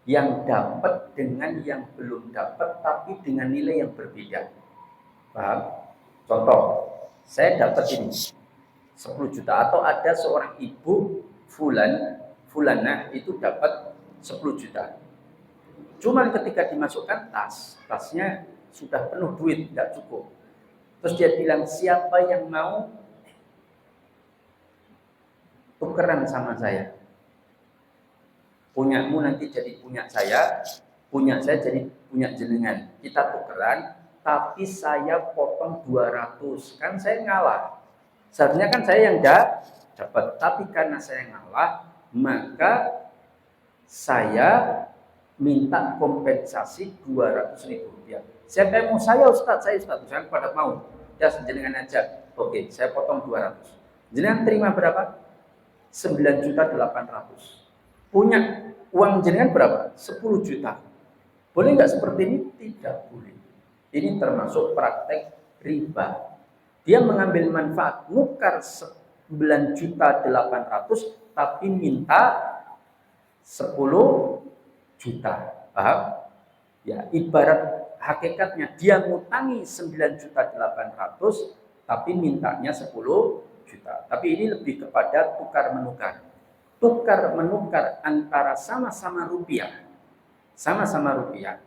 yang dapat dengan yang belum dapat tapi dengan nilai yang berbeda. Paham? Contoh, saya dapat ini 10 juta atau ada seorang ibu fulana itu dapat 10 juta. Cuman ketika dimasukkan tasnya sudah penuh duit, tidak cukup. Terus dia bilang, siapa yang mau tukeran sama saya? Punyamu nanti jadi punya saya jadi punya jenengan. Kita tukeran, tapi saya potong 200. Kan saya ngalah. Seharusnya kan saya yang dapat, tapi karena saya ngalah, maka saya minta kompensasi 200.000 rupiah. Siapa yang mau? Saya Ustaz. Saya pada mau. Ya jenengan aja. Oke, saya potong 200. Jenengan terima berapa? 9.800.000. Punya uang jenengan berapa? 10 juta. Boleh nggak seperti ini? Tidak boleh. Ini termasuk praktek riba. Dia mengambil manfaat nukar 9.800.000 tapi minta 10 juta. Paham? Ya, ibarat hakikatnya dia ngutangi 9.800.000 tapi mintanya 10 juta. Tapi ini lebih kepada tukar menukar. Tukar menukar antara sama-sama rupiah. Sama-sama rupiah.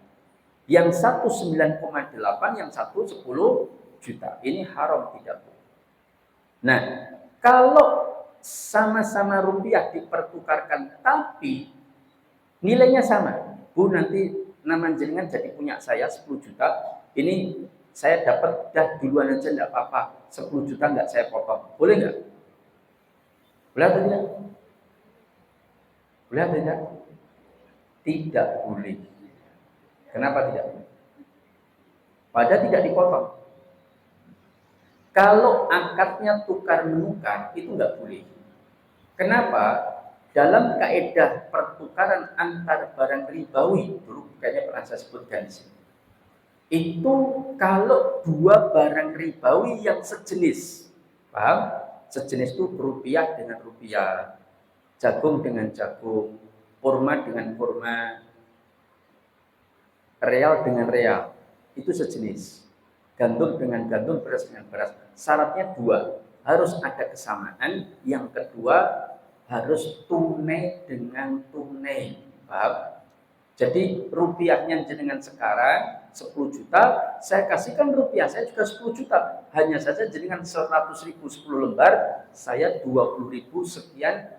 Yang satu 9,8, yang satu 10 juta. Ini haram, tidak boleh. Nah, kalau sama-sama rupiah dipertukarkan tapi nilainya sama. Bu, nanti nama jenengan jadi punya saya 10 juta. Ini saya dapat dah duluan aja, enggak apa-apa. 10 juta enggak saya potong. Boleh enggak? Boleh atau tidak? Boleh atau tidak? Tidak boleh. Kenapa tidak boleh? Padahal tidak dipotong. Kalau akadnya tukar menukar itu enggak boleh. Kenapa? Dalam kaidah pertukaran antar barang ribawi, dulu kayaknya pernah saya sebutkan di sini. Itu kalau dua barang ribawi yang sejenis, paham? Sejenis itu rupiah dengan rupiah, jagung dengan jagung, kurma dengan kurma, real dengan real, itu sejenis. Gandum dengan gandum, beras dengan beras. Syaratnya dua, harus ada kesamaan. Yang kedua, harus tunai dengan tunai. Paham? Jadi rupiahnya jenengan sekarang 10 juta, saya kasihkan rupiah saya juga 10 juta. Hanya saja jenengan 100.000 10 lembar, saya 20.000 sekian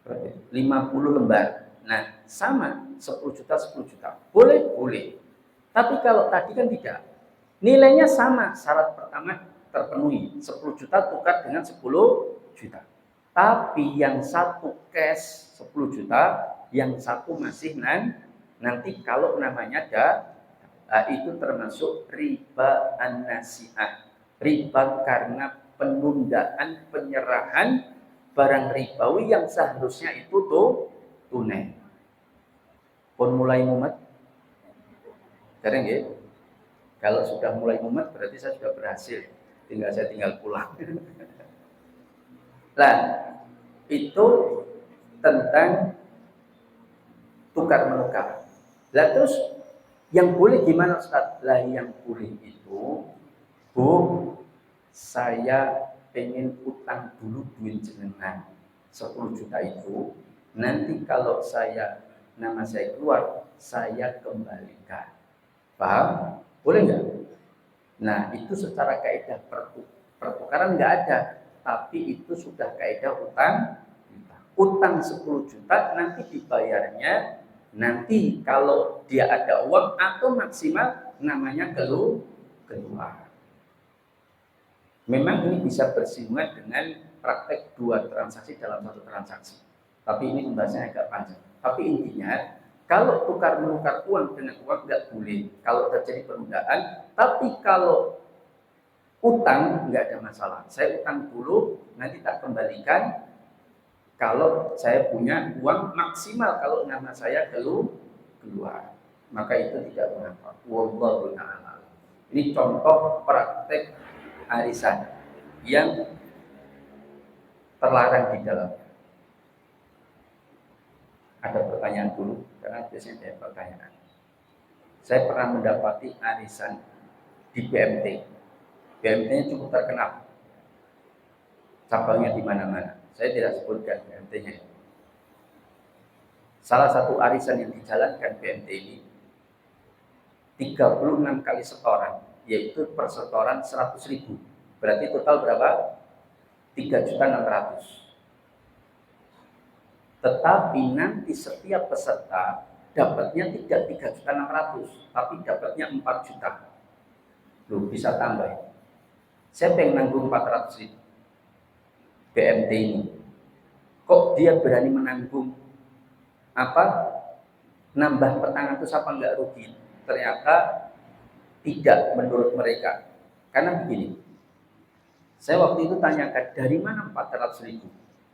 50 lembar. Nah, sama 10 juta 10 juta. Boleh? Boleh. Tapi kalau tadi kan tidak. Nilainya sama, syarat pertama terpenuhi. 10 juta tukar dengan 10 juta. Tapi yang satu cash 10 juta, yang satu masih nanti kalau namanya itu termasuk riba an-nasi'ah. Riba karena penundaan penyerahan barang ribawi yang seharusnya itu tunai. Pun mulai mumet. Karena nggih, kalau sudah mulai mumet berarti saya sudah berhasil. Saya tinggal pulang. Nah, itu tentang tukar menukar. Lah terus yang boleh gimana Ustaz? Lah yang boleh itu, Bu, saya pengen utang dulu duit jenengan 10 juta itu. Nanti kalau nama saya keluar, saya kembalikan. Paham? Boleh nggak? Nah, itu secara kaidah pertukaran nggak ada. Tapi itu sudah kaidah utang. Utang 10 juta nanti dibayarnya nanti kalau dia ada uang atau maksimal namanya keluar. Memang ini bisa bersinggungan dengan praktek dua transaksi dalam satu transaksi. Tapi ini pembahasannya agak panjang. Tapi intinya kalau tukar menukar uang dengan uang nggak boleh kalau terjadi penundaan. Tapi kalau utang nggak ada masalah. Saya utang dulu, nanti tak kembalikan. Kalau saya punya uang maksimal kalau nama saya keluar, maka itu tidak mengapa. Wallahu ta'ala. Ini contoh praktek arisan yang terlarang di dalam. Ada pertanyaan dulu, karena biasanya ada pertanyaan. Saya pernah mendapati arisan di BMT. BMT-nya cukup terkenal, cabangnya di mana-mana. Saya tidak sebutkan BMT-nya. Salah satu arisan yang dijalankan BMT ini 36 kali setoran, yaitu per setoran 100.000. Berarti total berapa? 3.600.000. Tetapi nanti setiap peserta dapatnya tidak 3.600.000, tapi dapatnya 4 juta. Loh, bisa tambah. Siapa yang nanggung 400.000? BMT ini. Kok dia berani menanggung nambah petangan itu apa enggak rugi? Ternyata tidak menurut mereka. Karena begini, saya waktu itu tanyakan dari mana 400.000?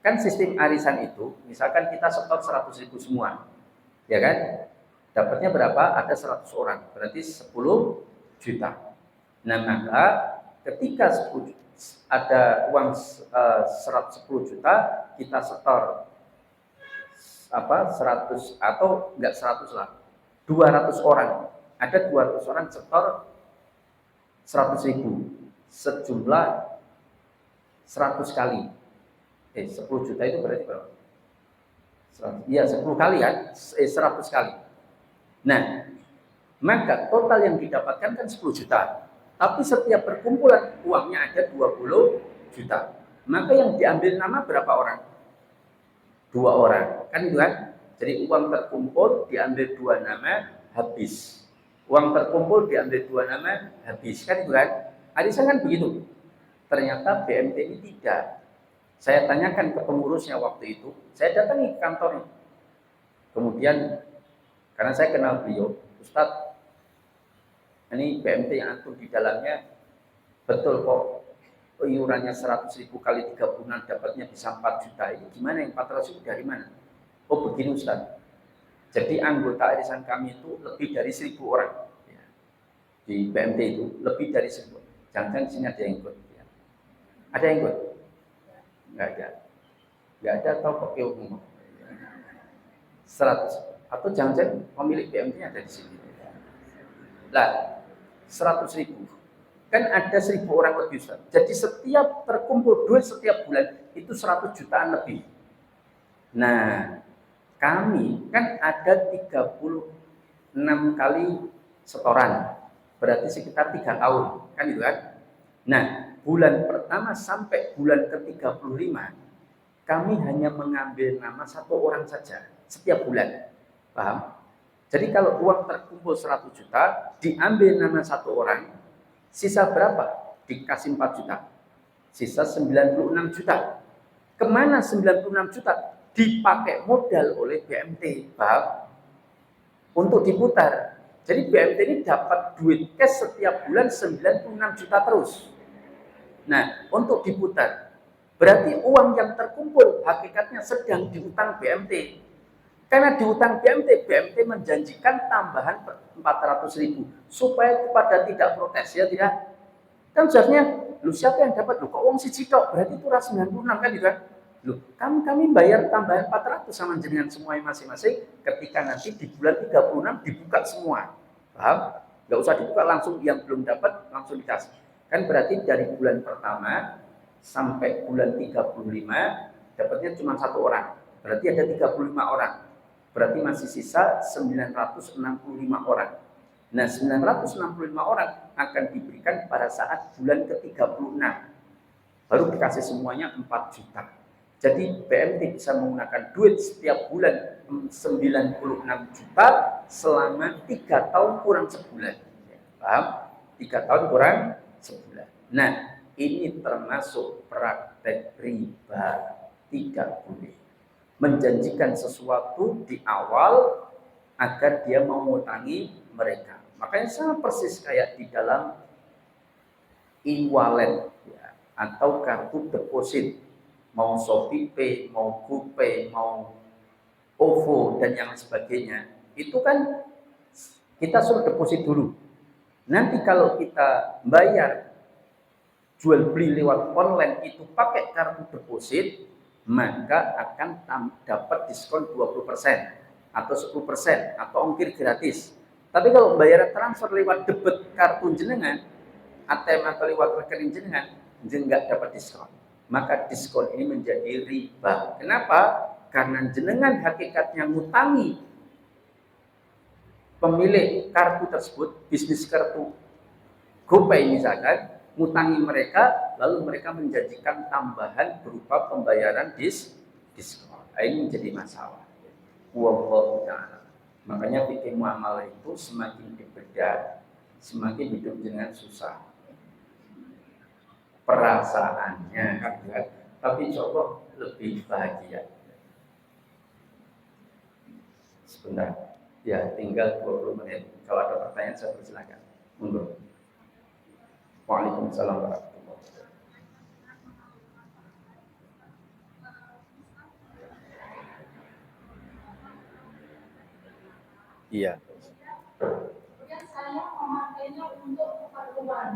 Kan sistem arisan itu, misalkan kita setor 100.000 semua, ya kan? Dapatnya berapa? Ada 100 orang, berarti 10 juta. Nah, maka ketika ada uang 110 juta, kita setor 100 atau enggak 100 lah, 200 orang. Ada 200 orang setor 100.000 sejumlah 100 kali. 10 juta itu berarti berapa? 100, ya 10 kali kan? 100 kali. Nah, maka total yang didapatkan kan 10 juta. Tapi setiap perkumpulan uangnya ada 20 juta. Maka yang diambil nama berapa orang? 2 orang. Kan itu kan? Jadi uang terkumpul diambil 2 nama, habis. Uang terkumpul diambil 2 nama, habis. Kan itu kan? Arisan kan begitu. Ternyata BMT ini tidak. Saya tanyakan ke pengurusnya waktu itu, saya datangi kantornya. Kemudian, karena saya kenal beliau, Ustadz, ini BMT yang antum di dalamnya, betul kok, iurannya 100.000 kali 3 bulan dapatnya bisa 4 juta. Ini gimana yang 400.000 dari mana? Oh begini Ustadz, jadi anggota arisan kami itu lebih dari 1.000 orang. Di BMT itu, lebih dari 1.000. Jangan-jangan di sini ada yang ikut. Ada yang ikut? Nggak ada atau pakai umum 100 atau jangan-jangan pemilik BMT ada di sini. Lah 100.000 kan ada 1.000 orang lebih Ustaz. Jadi setiap terkumpul duit setiap bulan itu 100 jutaan lebih. Nah kami kan ada 36 kali setoran, berarti sekitar 3 tahun kan itu kan. Nah bulan pertama sampai bulan ke-35 kami hanya mengambil nama 1 orang saja setiap bulan. Paham? Jadi kalau uang terkumpul 100 juta diambil nama 1 orang, sisa berapa? Dikasih 4 juta. Sisa 96 juta. Kemana 96 juta? Dipakai modal oleh BMT. Paham? Untuk diputar. Jadi BMT ini dapat duit cash setiap bulan 96 juta terus. Nah, untuk diputar, berarti uang yang terkumpul hakikatnya sedang diutang BMT. Karena diutang BMT, BMT menjanjikan tambahan 400.000 supaya pada tidak protes, ya tidak? Kan seharusnya, lu siapa yang dapat? Lu kok uang si Cidok, berarti itu 96 kan gitu kan? Lu, kami bayar tambahan 400 sama jenengan semuanya masing-masing ketika nanti di bulan 36 dibuka semua. Paham? Gak usah dibuka langsung, yang belum dapat langsung dikasih. Kan berarti dari bulan pertama sampai bulan 35 dapatnya cuma 1 orang. Berarti ada 35 orang. Berarti masih sisa 965 orang. Nah 965 orang akan diberikan pada saat bulan ke-36. Baru dikasih semuanya 4 juta. Jadi BMT bisa menggunakan duit setiap bulan 96 juta selama 3 tahun kurang sebulan. Paham? 3 tahun kurang sebulan. Nah, ini termasuk praktek riba. Tidak boleh menjanjikan sesuatu di awal agar dia mengutangi mereka. Makanya sama persis kayak di dalam e-wallet ya, atau kartu deposit, mau ShopeePay, mau GoPay, mau OVO dan yang sebagainya. Itu kan kita suruh deposit dulu. Nanti kalau kita bayar jual beli lewat online itu pakai kartu deposit, maka akan dapat diskon 20% atau 10% atau ongkir gratis. Tapi kalau bayar transfer lewat debit kartu jenengan, ATM atau lewat rekening jenengan, nggak dapat diskon. Maka diskon ini menjadi riba. Kenapa? Karena jenengan hakikatnya ngutangi pemilik kartu tersebut, bisnis kartu GoPay misalkan, ngutangi mereka, lalu mereka menjanjikan tambahan berupa pembayaran diskon. Ini menjadi masalah. Wallahu ta'ala. Makanya bikin muamalah itu semakin dibedah, semakin hidup dengan susah. Perasaannya kan, tapi coba lebih bahagia. Sebentar, ya tinggal 20 menit. Kalau ada pertanyaan saya persilakan. Monggo. Waalaikumsalam warahmatullahi wabarakatuh. Iya. Kemudian saya memakainya untuk keperluan.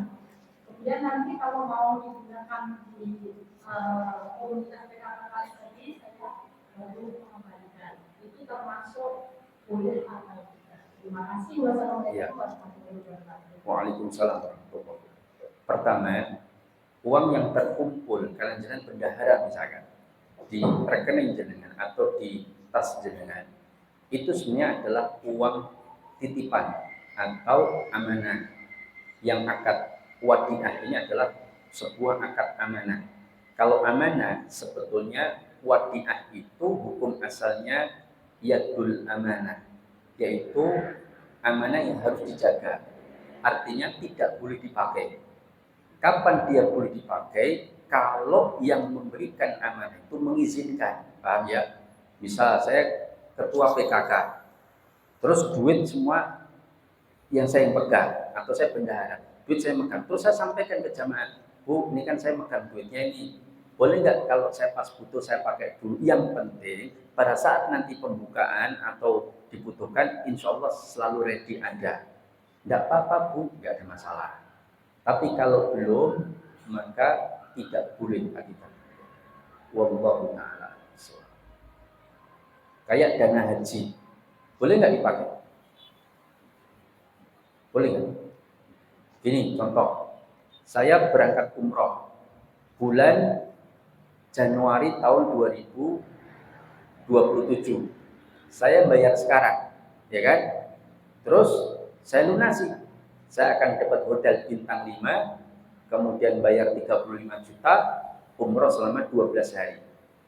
Kemudian nanti kalau mau digunakan di komunitas PKK tadi, saya baru mengembalikan. Itu termasuk boleh atau tidak. Terima kasih. Wassalamualaikum warahmatullahi wabarakatuh. Waalaikumsalam warahmatullahi wabarakatuh. Pertama, uang yang terkumpul kalian jenengan bendahara misalkan di rekening jenengan atau di tas jenengan, itu sebenarnya adalah uang titipan atau amanah. Yang akad wadiah ini adalah sebuah akad amanah. Kalau amanah sebetulnya wadiah itu hukum asalnya yadul amanah, yaitu amanah yang harus dijaga. Artinya tidak boleh dipakai. Kapan dia boleh dipakai? Kalau yang memberikan amanah itu mengizinkan. Paham ya? Misal saya ketua PKK, terus duit semua yang saya pegang, atau saya bendahara, duit saya megang, terus saya sampaikan ke jamaah, Bu, ini kan saya megang duitnya ini, boleh nggak kalau saya pas butuh saya pakai dulu? Yang penting pada saat nanti pembukaan atau dibutuhkan, insya Allah selalu ready ada. Nggak apa-apa Bu, nggak ada masalah. Tapi kalau belum, maka tidak boleh kita. Wallahu ta'ala. Kayak dana haji, boleh nggak dipakai? Boleh nggak? Ini contoh, saya berangkat umroh bulan Januari tahun 2027. Saya bayar sekarang, ya kan? Terus saya lunasi. Saya akan dapat hotel bintang 5, kemudian bayar 35 juta, umroh selama 12 hari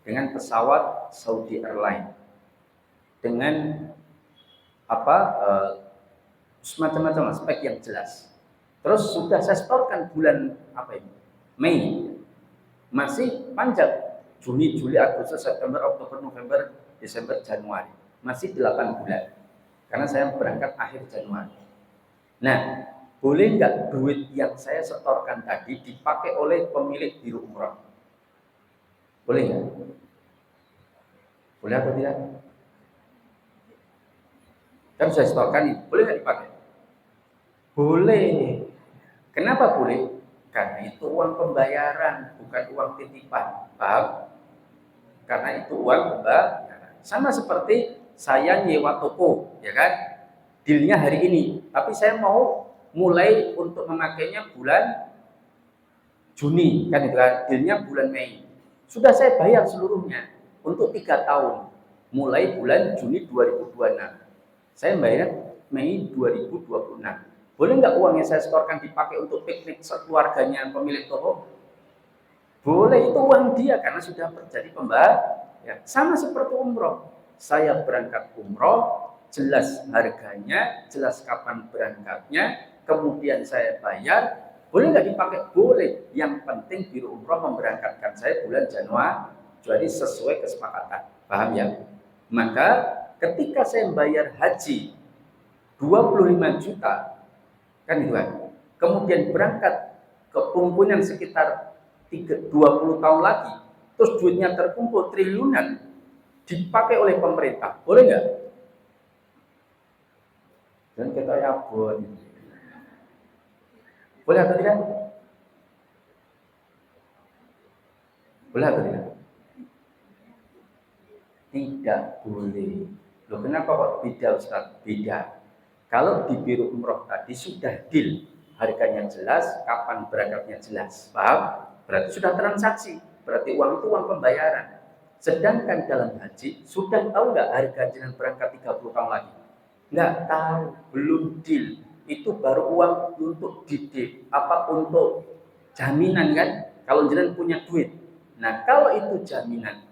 dengan pesawat Saudi Airlines dengan semacam-macam spek yang jelas. Terus sudah saya setorkan bulan Mei, masih panjang, Juni, Juli, Agustus, September, Oktober, November, Desember, Januari, masih 8 bulan karena saya berangkat akhir Januari. Nah, boleh nggak duit yang saya setorkan tadi dipakai oleh pemilik biro umrah? Boleh nggak? Boleh atau tidak? Kan saya setorkan ini, boleh nggak dipakai? Boleh. Kenapa boleh? Karena itu uang pembayaran, bukan uang titipan. Paham? Karena itu uang pembayaran. Sama seperti saya nyewa toko, ya kan? Dealnya hari ini, tapi saya mau mulai untuk memakainya bulan Juni, kan itu kan, dealnya bulan Mei. Sudah saya bayar seluruhnya untuk 3 tahun, mulai bulan Juni 2026. Saya bayar Mei 2026. Boleh nggak uang yang saya setorkan dipakai untuk piknik sekeluarganya pemilik toko? Boleh, itu uang dia karena sudah terjadi pembayaran. Ya, sama seperti umroh. Saya berangkat umroh, jelas harganya, jelas kapan berangkatnya, kemudian saya bayar, boleh nggak dipakai? Boleh. Yang penting biro umroh memberangkatkan saya bulan Januari, jadi sesuai kesepakatan. Paham ya? Maka ketika saya bayar haji 25 juta, kan itu kan, kemudian berangkat ke pungkungan sekitar 20 tahun lagi, terus duitnya terkumpul triliunan, dipakai oleh pemerintah, boleh nggak? Dan kita ya buat Boleh atau tidak? Boleh atau tidak? Tidak boleh. Loh, kenapa kok beda Ustaz? Beda. Kalau di biro umroh tadi sudah deal, harganya jelas, kapan berangkatnya jelas, paham? Berarti sudah transaksi, berarti uang itu uang pembayaran. Sedangkan dalam haji, sudah tahu nggak harga jalan berangkat 30 tahun lagi? Nggak tahu, belum deal. Itu baru uang untuk didik, apa untuk jaminan kan? Kalau jalan punya duit. Nah, kalau itu jaminan,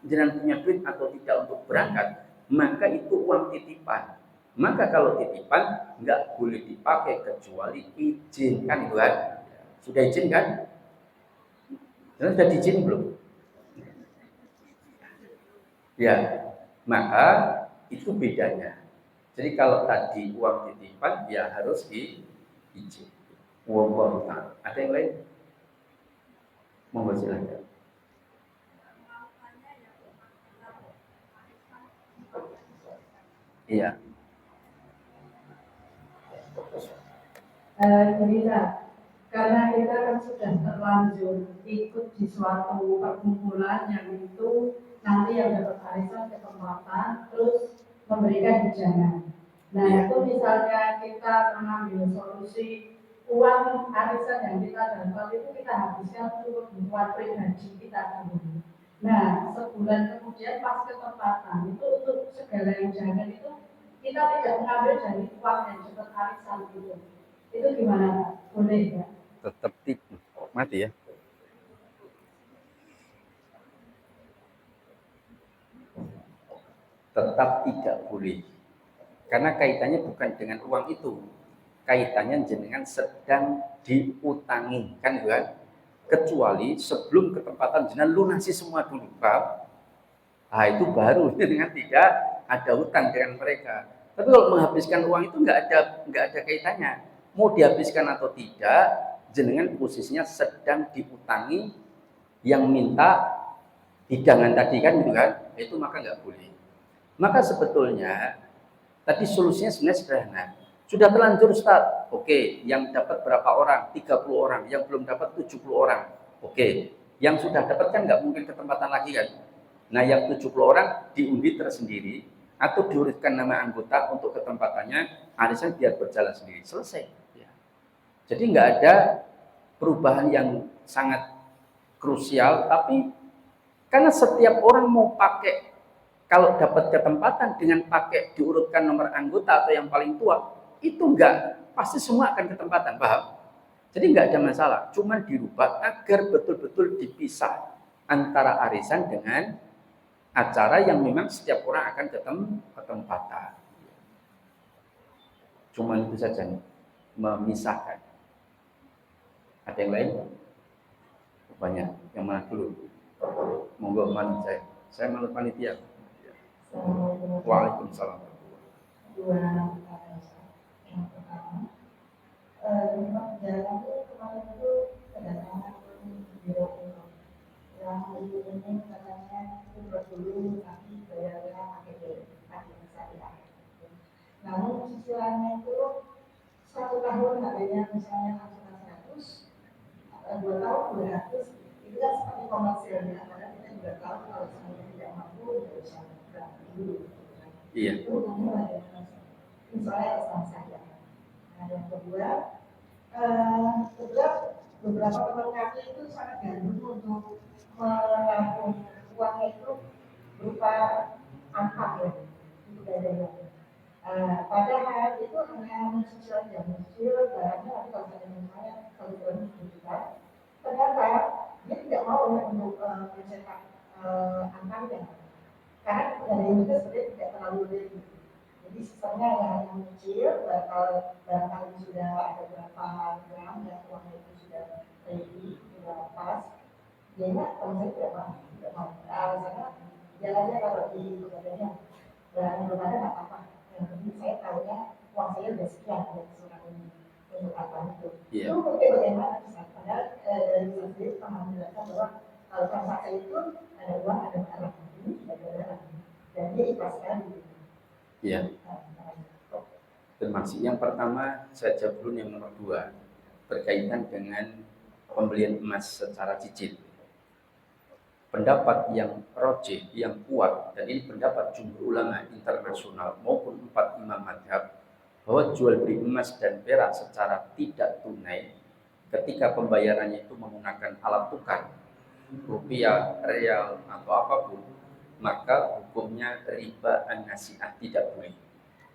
jalan punya duit atau tidak untuk berangkat, maka itu uang titipan. Maka kalau titipan nggak boleh dipakai kecuali izin kan itu kan? Sudah izin kan? Dan sudah diizin belum? Ya, maka itu bedanya. Jadi kalau tadi uang titipan ya harus diizin. Uang ada yang lain? Monggo silakan. Iya. Jadi karena kita kan sudah terlanjur ikut di suatu perkumpulan yang itu nanti yang dapat arisan kesempatan terus memberikan tunjangan. Nah itu misalnya kita mengambil solusi uang arisan yang kita dapat itu kita habiskan untuk kebutuhan pribadi kita dulu. Nah sebulan kemudian pas kesempatan itu untuk segala tunjangan itu kita tidak mengambil dari uang yang dapat arisan gitu. Itu gimana Pak? Boleh ya? Tetap tipu. Mati ya. Tetap tidak boleh. Karena kaitannya bukan dengan uang itu. Kaitannya dengan sedang diutangi, kan kan? Kecuali sebelum ketempatan jenengan lunasi semua dulu, Pak. Nah, itu baru dengan tidak ada hutang dengan mereka. Tapi kalau menghabiskan uang itu nggak ada kaitannya. Mau dihabiskan atau tidak, jenengan posisinya sedang diutangi, yang minta hidangan tadi kan gitu kan, itu maka nggak boleh. Maka sebetulnya tadi solusinya sebenarnya sederhana. Sudah terlanjur Ustaz. Oke, yang dapat berapa orang? 30 orang. Yang belum dapat 70 orang. Oke. Yang sudah dapat kan nggak mungkin ketempatan lagi kan? Nah, yang 70 orang diundi tersendiri atau diurutkan nama anggota untuk ketempatannya, arisan biar berjalan sendiri. Selesai. Ya. Jadi nggak ada perubahan yang sangat krusial, tapi karena setiap orang mau pakai, kalau dapat ketempatan dengan pakai diurutkan nomor anggota atau yang paling tua, itu enggak, pasti semua akan ketempatan, paham? Jadi enggak ada masalah, cuman dirubah agar betul-betul dipisah antara arisan dengan acara yang memang setiap orang akan ketempatan. Cuman itu saja nih, memisahkan. Ada yang lain? Banyak. Yang mana dulu? Monggo mana saya? Saya menurut panitia. Waalaikumsalam. Dua yang pertama, memang jalan itu kemarin itu kedatangan biro umroh. Yang ini katanya umroh dulu nanti bayarnya pakai syariah. Namun cicilannya itu 1 tahun harganya misalnya angsuran 100, 2 tahun 200, itu kan seperti komersilnya karena kita juga tahu kalau seandainya tidak mampu tidak bisa berangkat dulu. Iya. Itu namanya misalnya pesan saya. Nah yang kedua, beberapa teman kami itu sangat gandum untuk menampung uangnya itu berupa angka ya, itu bedanya. Padahal itu hanya mencicil yang kecil, barangnya nanti kalau saya misalnya kalau bulan juta, ternyata dia tidak mau untuk mencetak angkanya, karena dari itu sebenarnya tidak terlalu ready. Jadi sistemnya yang kecil, kalau barangkali sudah ada berapa gram dan uangnya itu sudah ready, sudah pas, dia kalau saya tidak mau. Alasannya jalannya kalau di pegadaian dan belum ada apa-apa. Yang penting saya tahunya uang saya udah sekian dari surat ini untuk apa itu. Itu mungkin bagaimana bisa. Padahal dari sendiri pernah menjelaskan bahwa kalau transaksi itu ada uang, ada barang. Ini sudah ada barang. Dan dia ikhlas sekali. Iya. Termasuk yang pertama saya jawab dulu yang nomor 2. berkaitan dengan pembelian emas secara cicil. Pendapat yang rajih, yang kuat, dan ini pendapat jumhur ulama internasional maupun 4 imam madhab, bahwa jual beli emas dan perak secara tidak tunai ketika pembayarannya itu menggunakan alat tukar, rupiah, real, atau apapun, maka hukumnya riba an-nasi'ah, tidak boleh.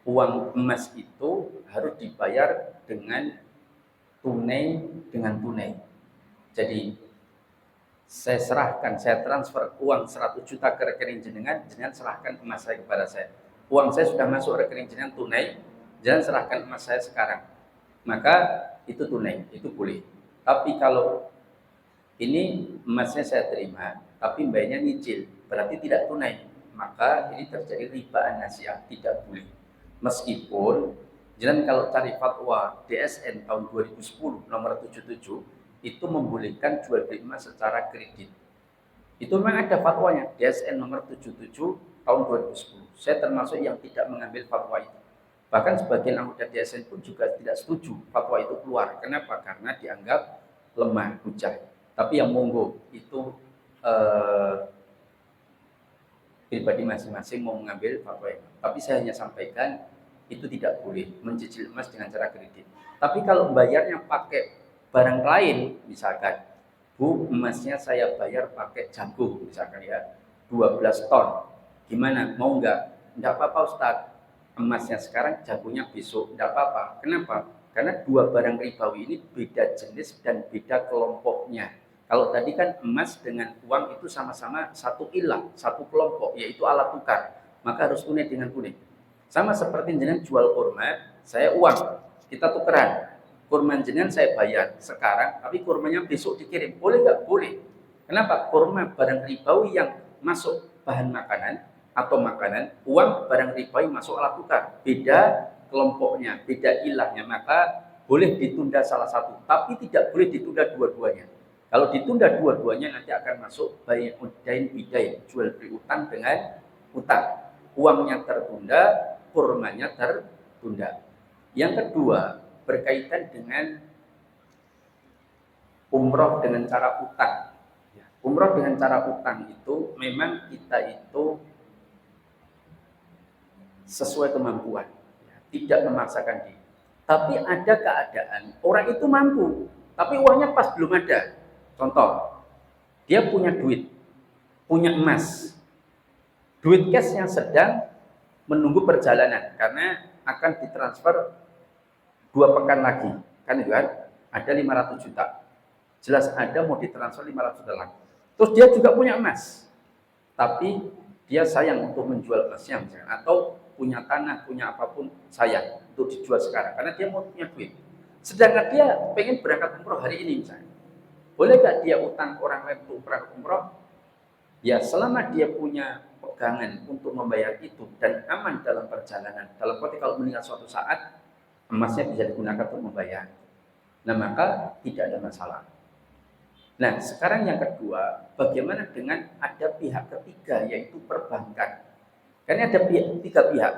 Uang emas itu harus dibayar dengan tunai, Jadi saya transfer uang 100 juta ke rekening jenengan serahkan emas saya kepada saya. Uang saya sudah masuk rekening jenengan tunai, jenengan serahkan emas saya sekarang. Maka itu tunai, itu boleh. Tapi kalau ini emasnya saya terima, tapi bayarnya nyicil, berarti tidak tunai. Maka ini terjadi riba an-nasi'ah, tidak boleh. Meskipun jenengan kalau cari fatwa DSN tahun 2010 nomor 77 itu membolehkan jual beli emas secara kredit. Itu memang ada fatwanya, DSN nomor 77 tahun 2010. Saya termasuk yang tidak mengambil fatwa itu. Bahkan sebagian anggota DSN pun juga tidak setuju fatwa itu keluar. Kenapa? Karena dianggap lemah hujah. Tapi yang monggo itu pribadi masing-masing mau mengambil fatwa itu. Tapi saya hanya sampaikan itu tidak boleh mencicil emas dengan cara kredit. Tapi kalau bayarnya pakai barang lain, misalkan, Bu, emasnya saya bayar pakai jagung, misalkan ya, 12 ton. Gimana? Mau enggak? Enggak apa-apa Ustaz. Emasnya sekarang, jagungnya besok. Enggak apa-apa. Kenapa? Karena dua barang ribawi ini beda jenis dan beda kelompoknya. Kalau tadi kan emas dengan uang itu sama-sama satu ilah, satu kelompok, yaitu alat tukar. Maka harus tunai dengan tunai. Sama seperti jenengan jual kurma, saya uang, kita tukeran. Kurma jenengan saya bayar sekarang, tapi kurmanya besok dikirim. Boleh nggak? Boleh. Kenapa? Kurma barang ribawi yang masuk bahan makanan atau makanan, uang barang ribawi masuk alat tukar. Beda kelompoknya, beda ilahnya, maka boleh ditunda salah satu, tapi tidak boleh ditunda dua-duanya. Kalau ditunda dua-duanya nanti akan masuk bayi udain bidai, jual beli utang dengan utang. Uangnya tertunda, kurmanya tertunda. Yang kedua, berkaitan dengan umroh dengan cara utang. Umroh dengan cara utang itu memang kita itu sesuai kemampuan, tidak memaksakan diri. Tapi ada keadaan orang itu mampu, tapi uangnya pas belum ada. Contoh, dia punya duit, punya emas, duit cash yang sedang menunggu perjalanan karena akan ditransfer 2 pekan lagi, kan itu kan, ada 500 juta. Jelas ada mau ditransfer 500 juta lagi. Terus dia juga punya emas, tapi dia sayang untuk menjual emasnya misalnya, atau punya tanah, punya apapun sayang untuk dijual sekarang, karena dia mau punya duit. Sedangkan dia pengen berangkat umroh hari ini misalnya. Boleh gak dia utang orang lain untuk berangkat umroh? Ya selama dia punya pegangan untuk membayar itu dan aman dalam perjalanan. Dalam arti kalau meninggal suatu saat, emasnya bisa digunakan untuk membayar. Nah maka tidak ada masalah. Nah sekarang yang kedua, bagaimana dengan ada pihak ketiga yaitu perbankan. Karena ada 3 pihak,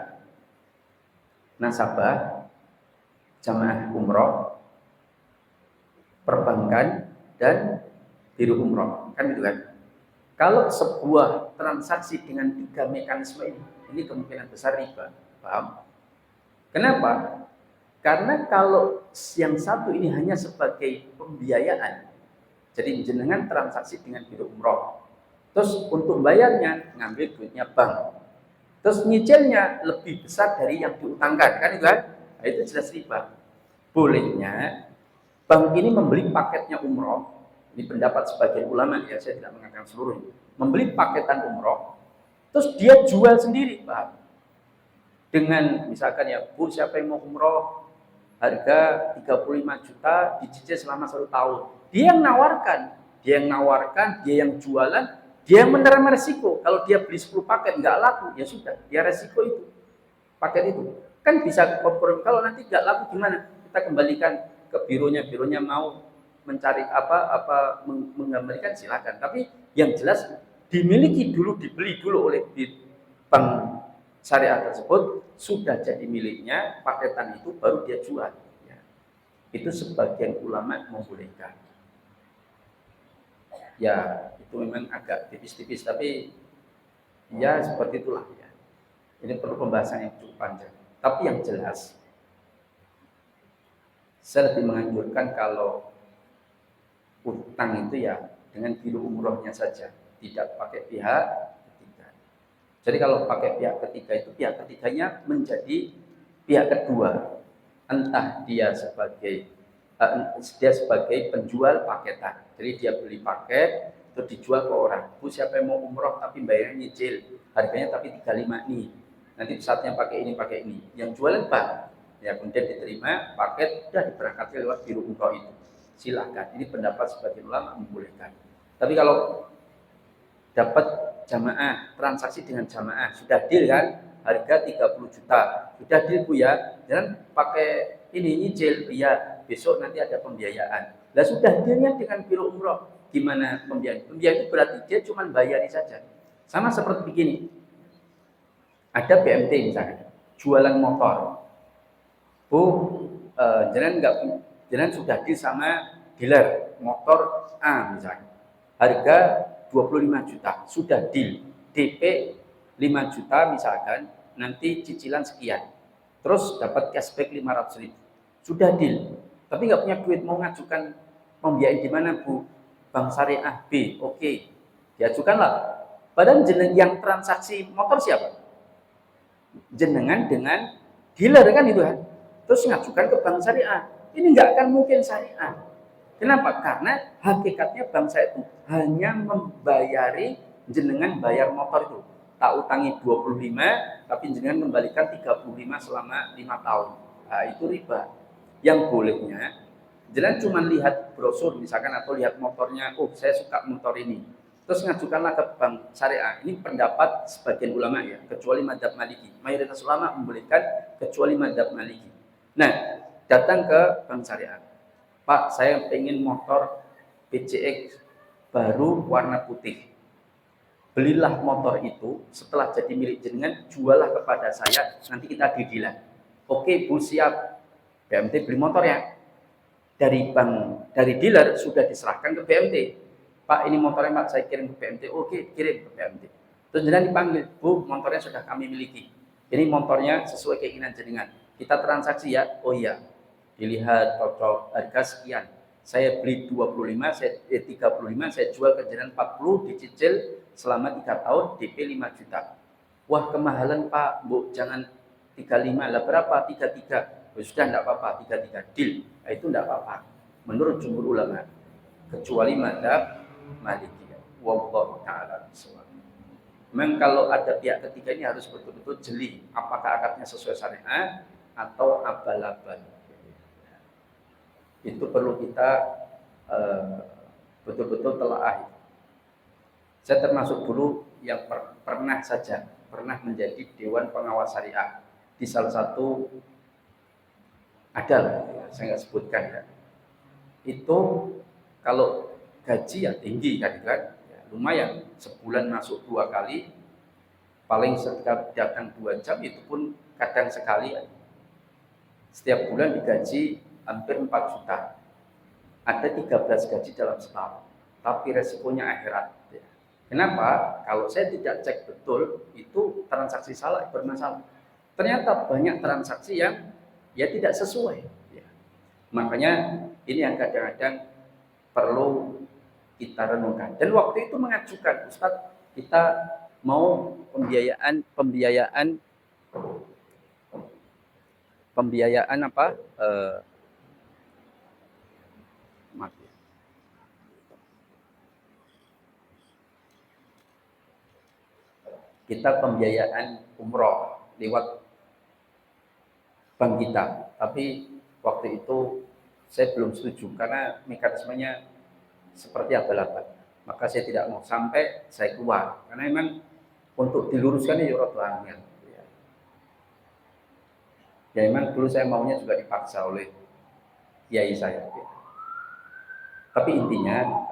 nasabah, jamaah umroh, perbankan, dan biro umroh. Kan gitu kan? Kalau sebuah transaksi dengan 3 mekanisme ini kemungkinan besar riba. Paham? Kenapa? Karena kalau yang satu ini hanya sebagai pembiayaan, jadi jenengan transaksi dengan biro umroh, terus untuk bayarnya ngambil duitnya bank, terus nyicilnya lebih besar dari yang diutangkan, kan itu kan? Nah, itu jelas riba. Bolehnya bank ini membeli paketnya umroh, ini pendapat sebagian ulama ya, saya tidak mengatakan seluruhnya, membeli paketan umroh, terus dia jual sendiri, Pak. Dengan misalkan ya, Bu, siapa yang mau umroh? Harga 35 juta dicicil selama 1 tahun. Dia yang nawarkan, dia yang jualan, dia yang menerima resiko. Kalau dia beli 10 paket nggak laku, ya sudah, dia resiko itu. Paket itu kan bisa kompromi. Kalau nanti nggak laku gimana? Kita kembalikan ke bironya mau mencari mengembalikan silakan. Tapi yang jelas dibeli dulu oleh bank syariah tersebut, sudah jadi miliknya, paketan itu baru dia jual. Ya. Itu sebagian ulama membolehkan. Ya, itu memang agak tipis-tipis, tapi ya seperti itulah ya. Ini perlu pembahasan yang cukup panjang. Tapi yang jelas, saya lebih menganjurkan kalau utang itu ya dengan biru umrohnya saja, tidak pakai pihak ketiga. Jadi kalau pakai pihak ketiga itu pihak ketiganya menjadi pihak kedua, entah dia sebagai penjual paketan. Jadi dia beli paket terus dijual ke orang. Bu, siapa yang mau umroh tapi bayarnya nyicil, harganya tapi 35 nih. Nanti saatnya pakai ini. Yang jualan Pak. Ya, kemudian diterima paket, sudah diberangkatkan lewat biru umroh itu. Silahkan. Ini pendapat sebagian ulama membolehkan. Tapi kalau dapat jamaah, transaksi dengan jamaah, sudah deal kan, harga 30 juta, sudah deal Bu ya, jangan pakai ini nyicil, ya besok nanti ada pembiayaan. Lah sudah dealnya dengan biro umroh, gimana pembiayaan? Pembiayaan itu berarti dia cuma bayari saja. Sama seperti begini, ada BMT misalnya, jualan motor, Bu, jangan sudah deal sama dealer motor A misalnya, harga 25 juta, sudah deal, DP 5 juta misalkan, nanti cicilan sekian, terus dapat cashback 500 ribu, sudah deal, tapi nggak punya duit, mau ngajukan pembiayaan di mana Bu? Bank Syariah B, oke, diajukanlah. Padahal yang transaksi motor siapa? Jenengan dengan dealer kan itu kan, terus ngajukan ke Bank Syariah, ini nggak akan mungkin syariah. Kenapa? Karena hakikatnya bank saya itu hanya membayari jenengan bayar motor itu. Tak utangi 25, tapi jenengan kembalikan 35 selama 5 tahun. Nah, itu riba. Yang bolehnya, jenengan cuma lihat brosur misalkan atau lihat motornya, oh saya suka motor ini. Terus ngajukanlah ke bank syariah. Ini pendapat sebagian ulama ya, kecuali madzhab Maliki. Mayoritas ulama membolehkan kecuali madzhab Maliki. Nah, datang ke bank syariah. Pak, saya pengen motor PCX baru warna putih. Belilah motor itu, setelah jadi milik jenengan, jualah kepada saya, nanti kita didilan. Oke, Bu, siap. BMT beli motor ya. Dari dealer sudah diserahkan ke BMT. Pak, ini motornya Pak, saya kirim ke BMT. Oke, kirim ke BMT. Terus jenengan dipanggil, Bu, motornya sudah kami miliki. Ini motornya sesuai keinginan jenengan. Kita transaksi ya. Oh iya, dilihat cocok, harga sekian, saya beli 35, 35, saya jual ke jenengan 40, dicicil selama 3 tahun, DP 5 juta. Wah, kemahalan Pak, Bu, jangan 35, lah berapa? 33. Sudah enggak apa-apa, 33, deal. Nah, itu enggak apa-apa menurut jumhur ulama, kecuali madzhab Maliki. Wallahu ta'ala bishawab. Memang kalau ada pihak ketiga ini harus betul-betul jeli apakah akadnya sesuai syariat atau abal-abal. Itu perlu kita betul-betul telaah. Saya termasuk dulu yang pernah menjadi Dewan Pengawas Syariah di salah satu, ada saya nggak sebutkan ya. Itu kalau gaji ya tinggi kan, ya, lumayan, sebulan masuk 2 kali, paling setiap datang 2 jam, itu pun kadang sekali ya. Setiap bulan digaji hampir 4 juta. Ada 13 gaji dalam setahun. Tapi resikonya akhirat. Kenapa? Kalau saya tidak cek betul, itu transaksi salah, bermasalah. Ternyata banyak transaksi yang ya tidak sesuai. Ya. Makanya ini yang kadang-kadang perlu kita renungkan. Dan waktu itu mengajukan, Ustadz, kita mau pembiayaan apa? Kita pembiayaan umroh lewat bank kita, tapi waktu itu saya belum setuju karena mekanismenya seperti abal-abal. Maka saya tidak mau sampai saya keluar karena memang untuk diluruskan ya angel. Ya memang dulu saya maunya juga dipaksa oleh kiai saya. Tapi intinya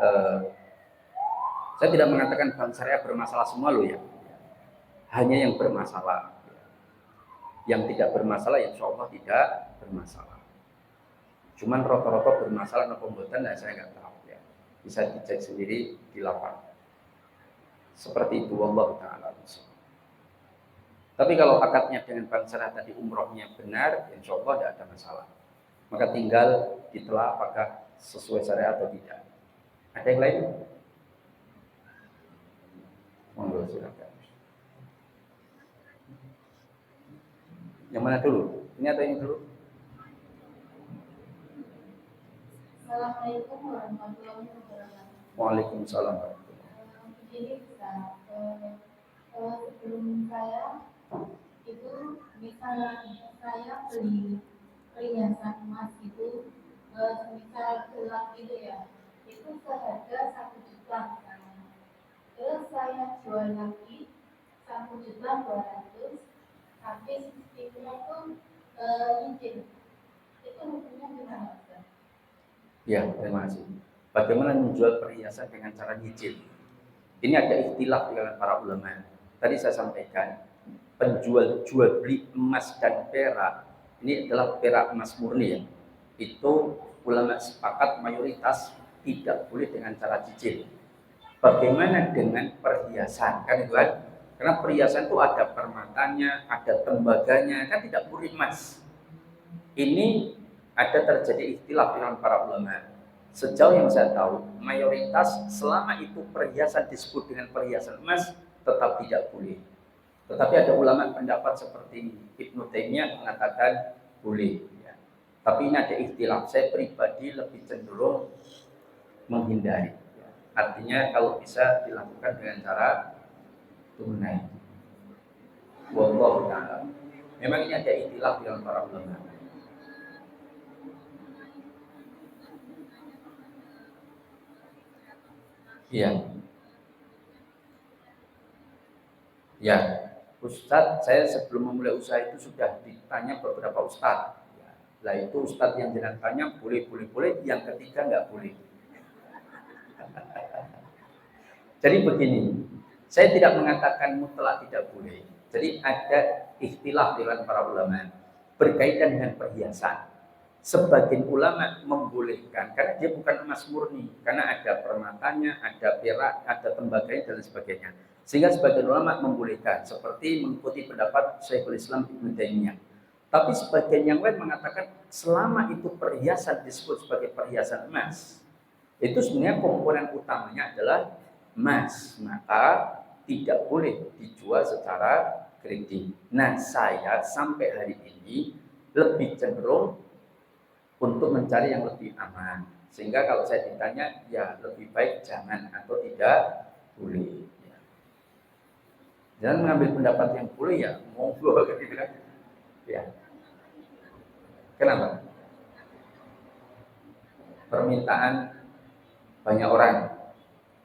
saya tidak mengatakan bank syariah bermasalah semua loh ya. Hanya yang bermasalah. Yang tidak bermasalah insya Allah tidak bermasalah. Cuman rata-rata bermasalah atau pembuatan, nah saya nggak tahu ya. Bisa dicek sendiri di lapangan. Seperti itu, wallahu ta'ala. Tapi kalau akadnya dengan bank syariah tadi umrohnya benar, insya Allah tidak ada masalah. Maka tinggal ditelah apakah sesuai syariat atau tidak. Ada yang lain? Monggo silakan. Yang mana dulu? Ini atau ini dulu? Assalamualaikum warahmatullahi wabarakatuh. Waalaikumsalam. Begini bisa, sebelum saya itu misalnya saya beli perhiasan emas itu misal gelang itu ya, itu seharga 1 juta misalnya. Terus saya jual lagi 1,2 juta, tapi sistemnya itu izin. Itu hukumnya gimana? Ya, terima kasih. Bagaimana menjual perhiasan dengan cara nyicil? Ini ada ikhtilaf di kalangan para ulama. Tadi saya sampaikan, penjual jual beli emas dan perak ini adalah perak emas murni ya. Itu ulama sepakat mayoritas tidak boleh dengan cara cicil. Bagaimana dengan perhiasan? Kan itu kan? Karena perhiasan itu ada permatanya, ada tembaganya, kan tidak murni emas. Ini ada terjadi ikhtilaf dengan para ulama. Sejauh yang saya tahu, mayoritas selama itu perhiasan disebut dengan perhiasan emas tetap tidak boleh. Tetapi ada ulama pendapat seperti Ibnu Taimiyah mengatakan boleh. Ya. Tapi ini ada ikhtilaf. Saya pribadi lebih cenderung menghindari. Ya. Artinya kalau bisa dilakukan dengan cara tunai. Wallahu ta'ala. Memang ini ada ikhtilaf dengan para ulama. Iya. Ya, Ustadz, saya sebelum memulai usaha itu sudah ditanya beberapa ustadz. Ya. Lah itu ustadz yang jangan tanya boleh, yang ketiga nggak boleh. Jadi begini, saya tidak mengatakan mutlak tidak boleh. Jadi ada ikhtilaf di kalangan para ulama berkaitan dengan perhiasan. Sebagian ulama membolehkan karena dia bukan emas murni, karena ada permatanya, ada perak, ada tembaganya dan sebagainya. Sehingga sebagian ulama membolehkan seperti mengikuti pendapat Syekhul Islam Ibnu Taimiyah. Tapi sebagian yang lain mengatakan selama itu perhiasan disebut sebagai perhiasan emas, itu sebenarnya komponen utamanya adalah emas, maka tidak boleh dijual secara kredit. Nah, saya sampai hari ini lebih cenderung untuk mencari yang lebih aman. Sehingga kalau saya ditanya, ya lebih baik jangan atau tidak boleh. Ya. Jangan mengambil pendapat yang boleh ya, monggo gitu kan. Ya. Kenapa? Permintaan banyak orang.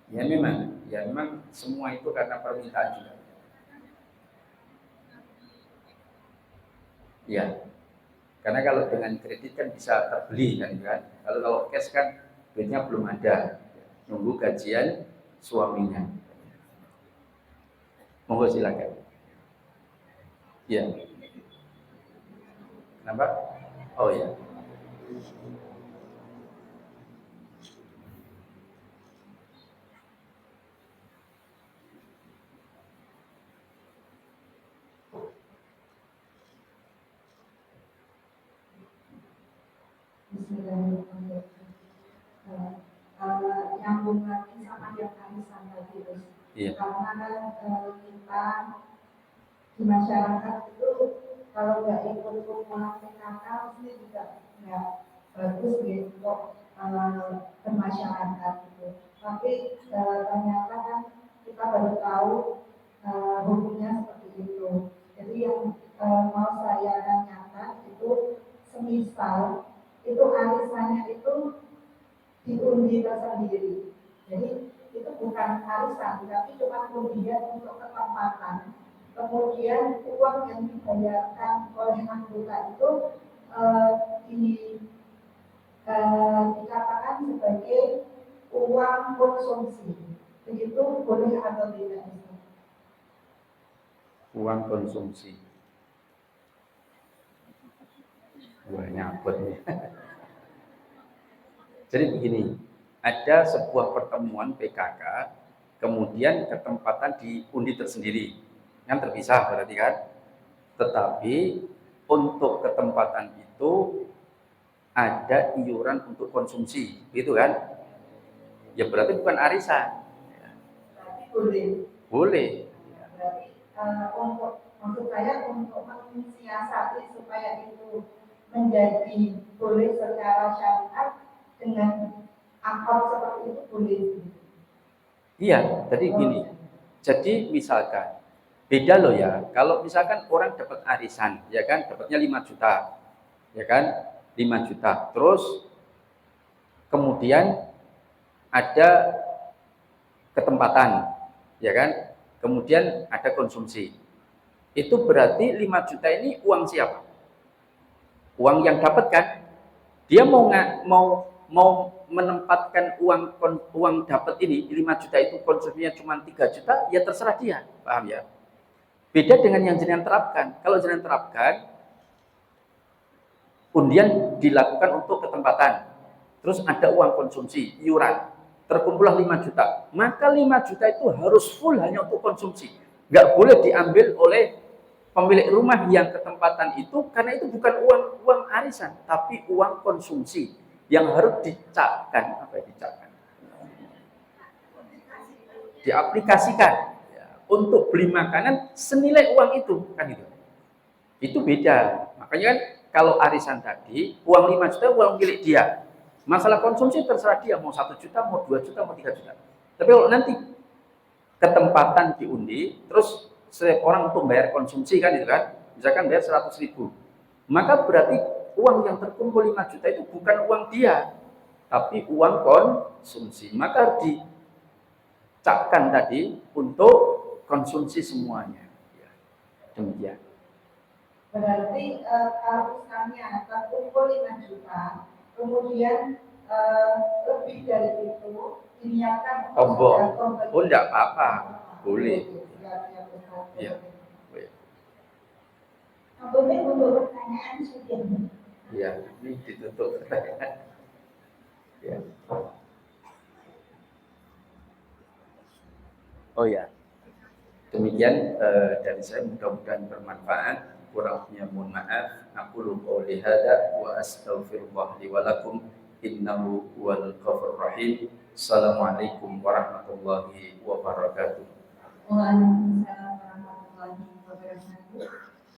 Ya memang semua itu karena permintaan juga. Ya. Karena kalau dengan kredit kan bisa terbeli kan. Kalau cash kan duitnya belum ada, nunggu gajian suaminya. Monggo silakan. Ya. Kenapa? Oh ya. Bismillahirrahmanirrahim. Nyambung lagi sama yang arisan tadi terus. Iya. Karena kan kita di masyarakat itu kalau nggak ikut kumpulan PKK sih juga nggak bagus gitu bermasyarakat gitu. Tapi ternyata kan kita baru tahu hukumnya seperti itu. Jadi yang mau saya tanyakan itu semisal itu arisannya itu diundi tersendiri. Jadi itu bukan arisan, tapi cuma undian untuk ketempatan. Kemudian uang yang dibayarkan oleh anggota itu di, dikatakan sebagai uang konsumsi. Begitu boleh atau tidak? Uang konsumsi. Wah, nyabut nih. Jadi begini, ada sebuah pertemuan PKK, kemudian ketempatan di undi tersendiri, kan terpisah berarti kan. Tetapi untuk ketempatan itu ada iuran untuk konsumsi, gitu kan? Ya berarti bukan arisan. Berarti boleh. Boleh. Berarti untuk maksud saya untuk mensiasati supaya itu menjadi boleh secara syariat dengan akal seperti itu boleh. Iya, jadi gini. Jadi misalkan beda loh ya. Kalau misalkan orang dapat arisan, ya kan, dapatnya 5 juta, ya kan, 5 juta. Terus kemudian ada ketempatan, ya kan, kemudian ada konsumsi. Itu berarti 5 juta ini uang siapa? Uang yang dapat kan? Dia mau menempatkan uang dapat ini 5 juta itu konsumsinya cuma 3 juta, ya terserah dia, paham ya? Beda dengan yang jenengan terapkan. Kalau jenengan terapkan, undian dilakukan untuk ketempatan, terus ada uang konsumsi, iuran, terkumpullah 5 juta. Maka 5 juta itu harus full hanya untuk konsumsi. Nggak boleh diambil oleh pemilik rumah yang ketempatan itu, karena itu bukan uang arisan, tapi uang konsumsi yang harus dicapkan, diaplikasikan ya, untuk beli makanan senilai uang itu, kan itu. Itu beda. Makanya kan kalau arisan tadi, uang 5 juta uang milik dia. Masalah konsumsi terserah dia, mau 1 juta, mau 2 juta, mau 3 juta. Tapi kalau nanti ketempatan diundi, terus setiap orang untuk bayar konsumsi kan itu kan, misalkan bayar 100.000, maka berarti uang yang terkumpul 5 juta itu bukan uang dia, tapi uang konsumsi. Maka dicapkan tadi untuk konsumsi semuanya. Demikian. Berarti kalau misalnya terkumpul 5 juta, kemudian lebih dari itu diniatkan tombol. Oh, enggak apa-apa. Boleh. Ya. Boleh untuk pertanyaan sudah. Ya, ini ditutup. Ya. Oh ya. Demikian dari saya, mudah-mudahan bermanfaat. Kurangnya mohon maaf. Aku qouli hadza wa astaghfirullah li wa lakum innahu huwal ghafurur rahim. Assalamualaikum warahmatullahi wabarakatuh. Waalaikumsalam warahmatullahi wabarakatuh.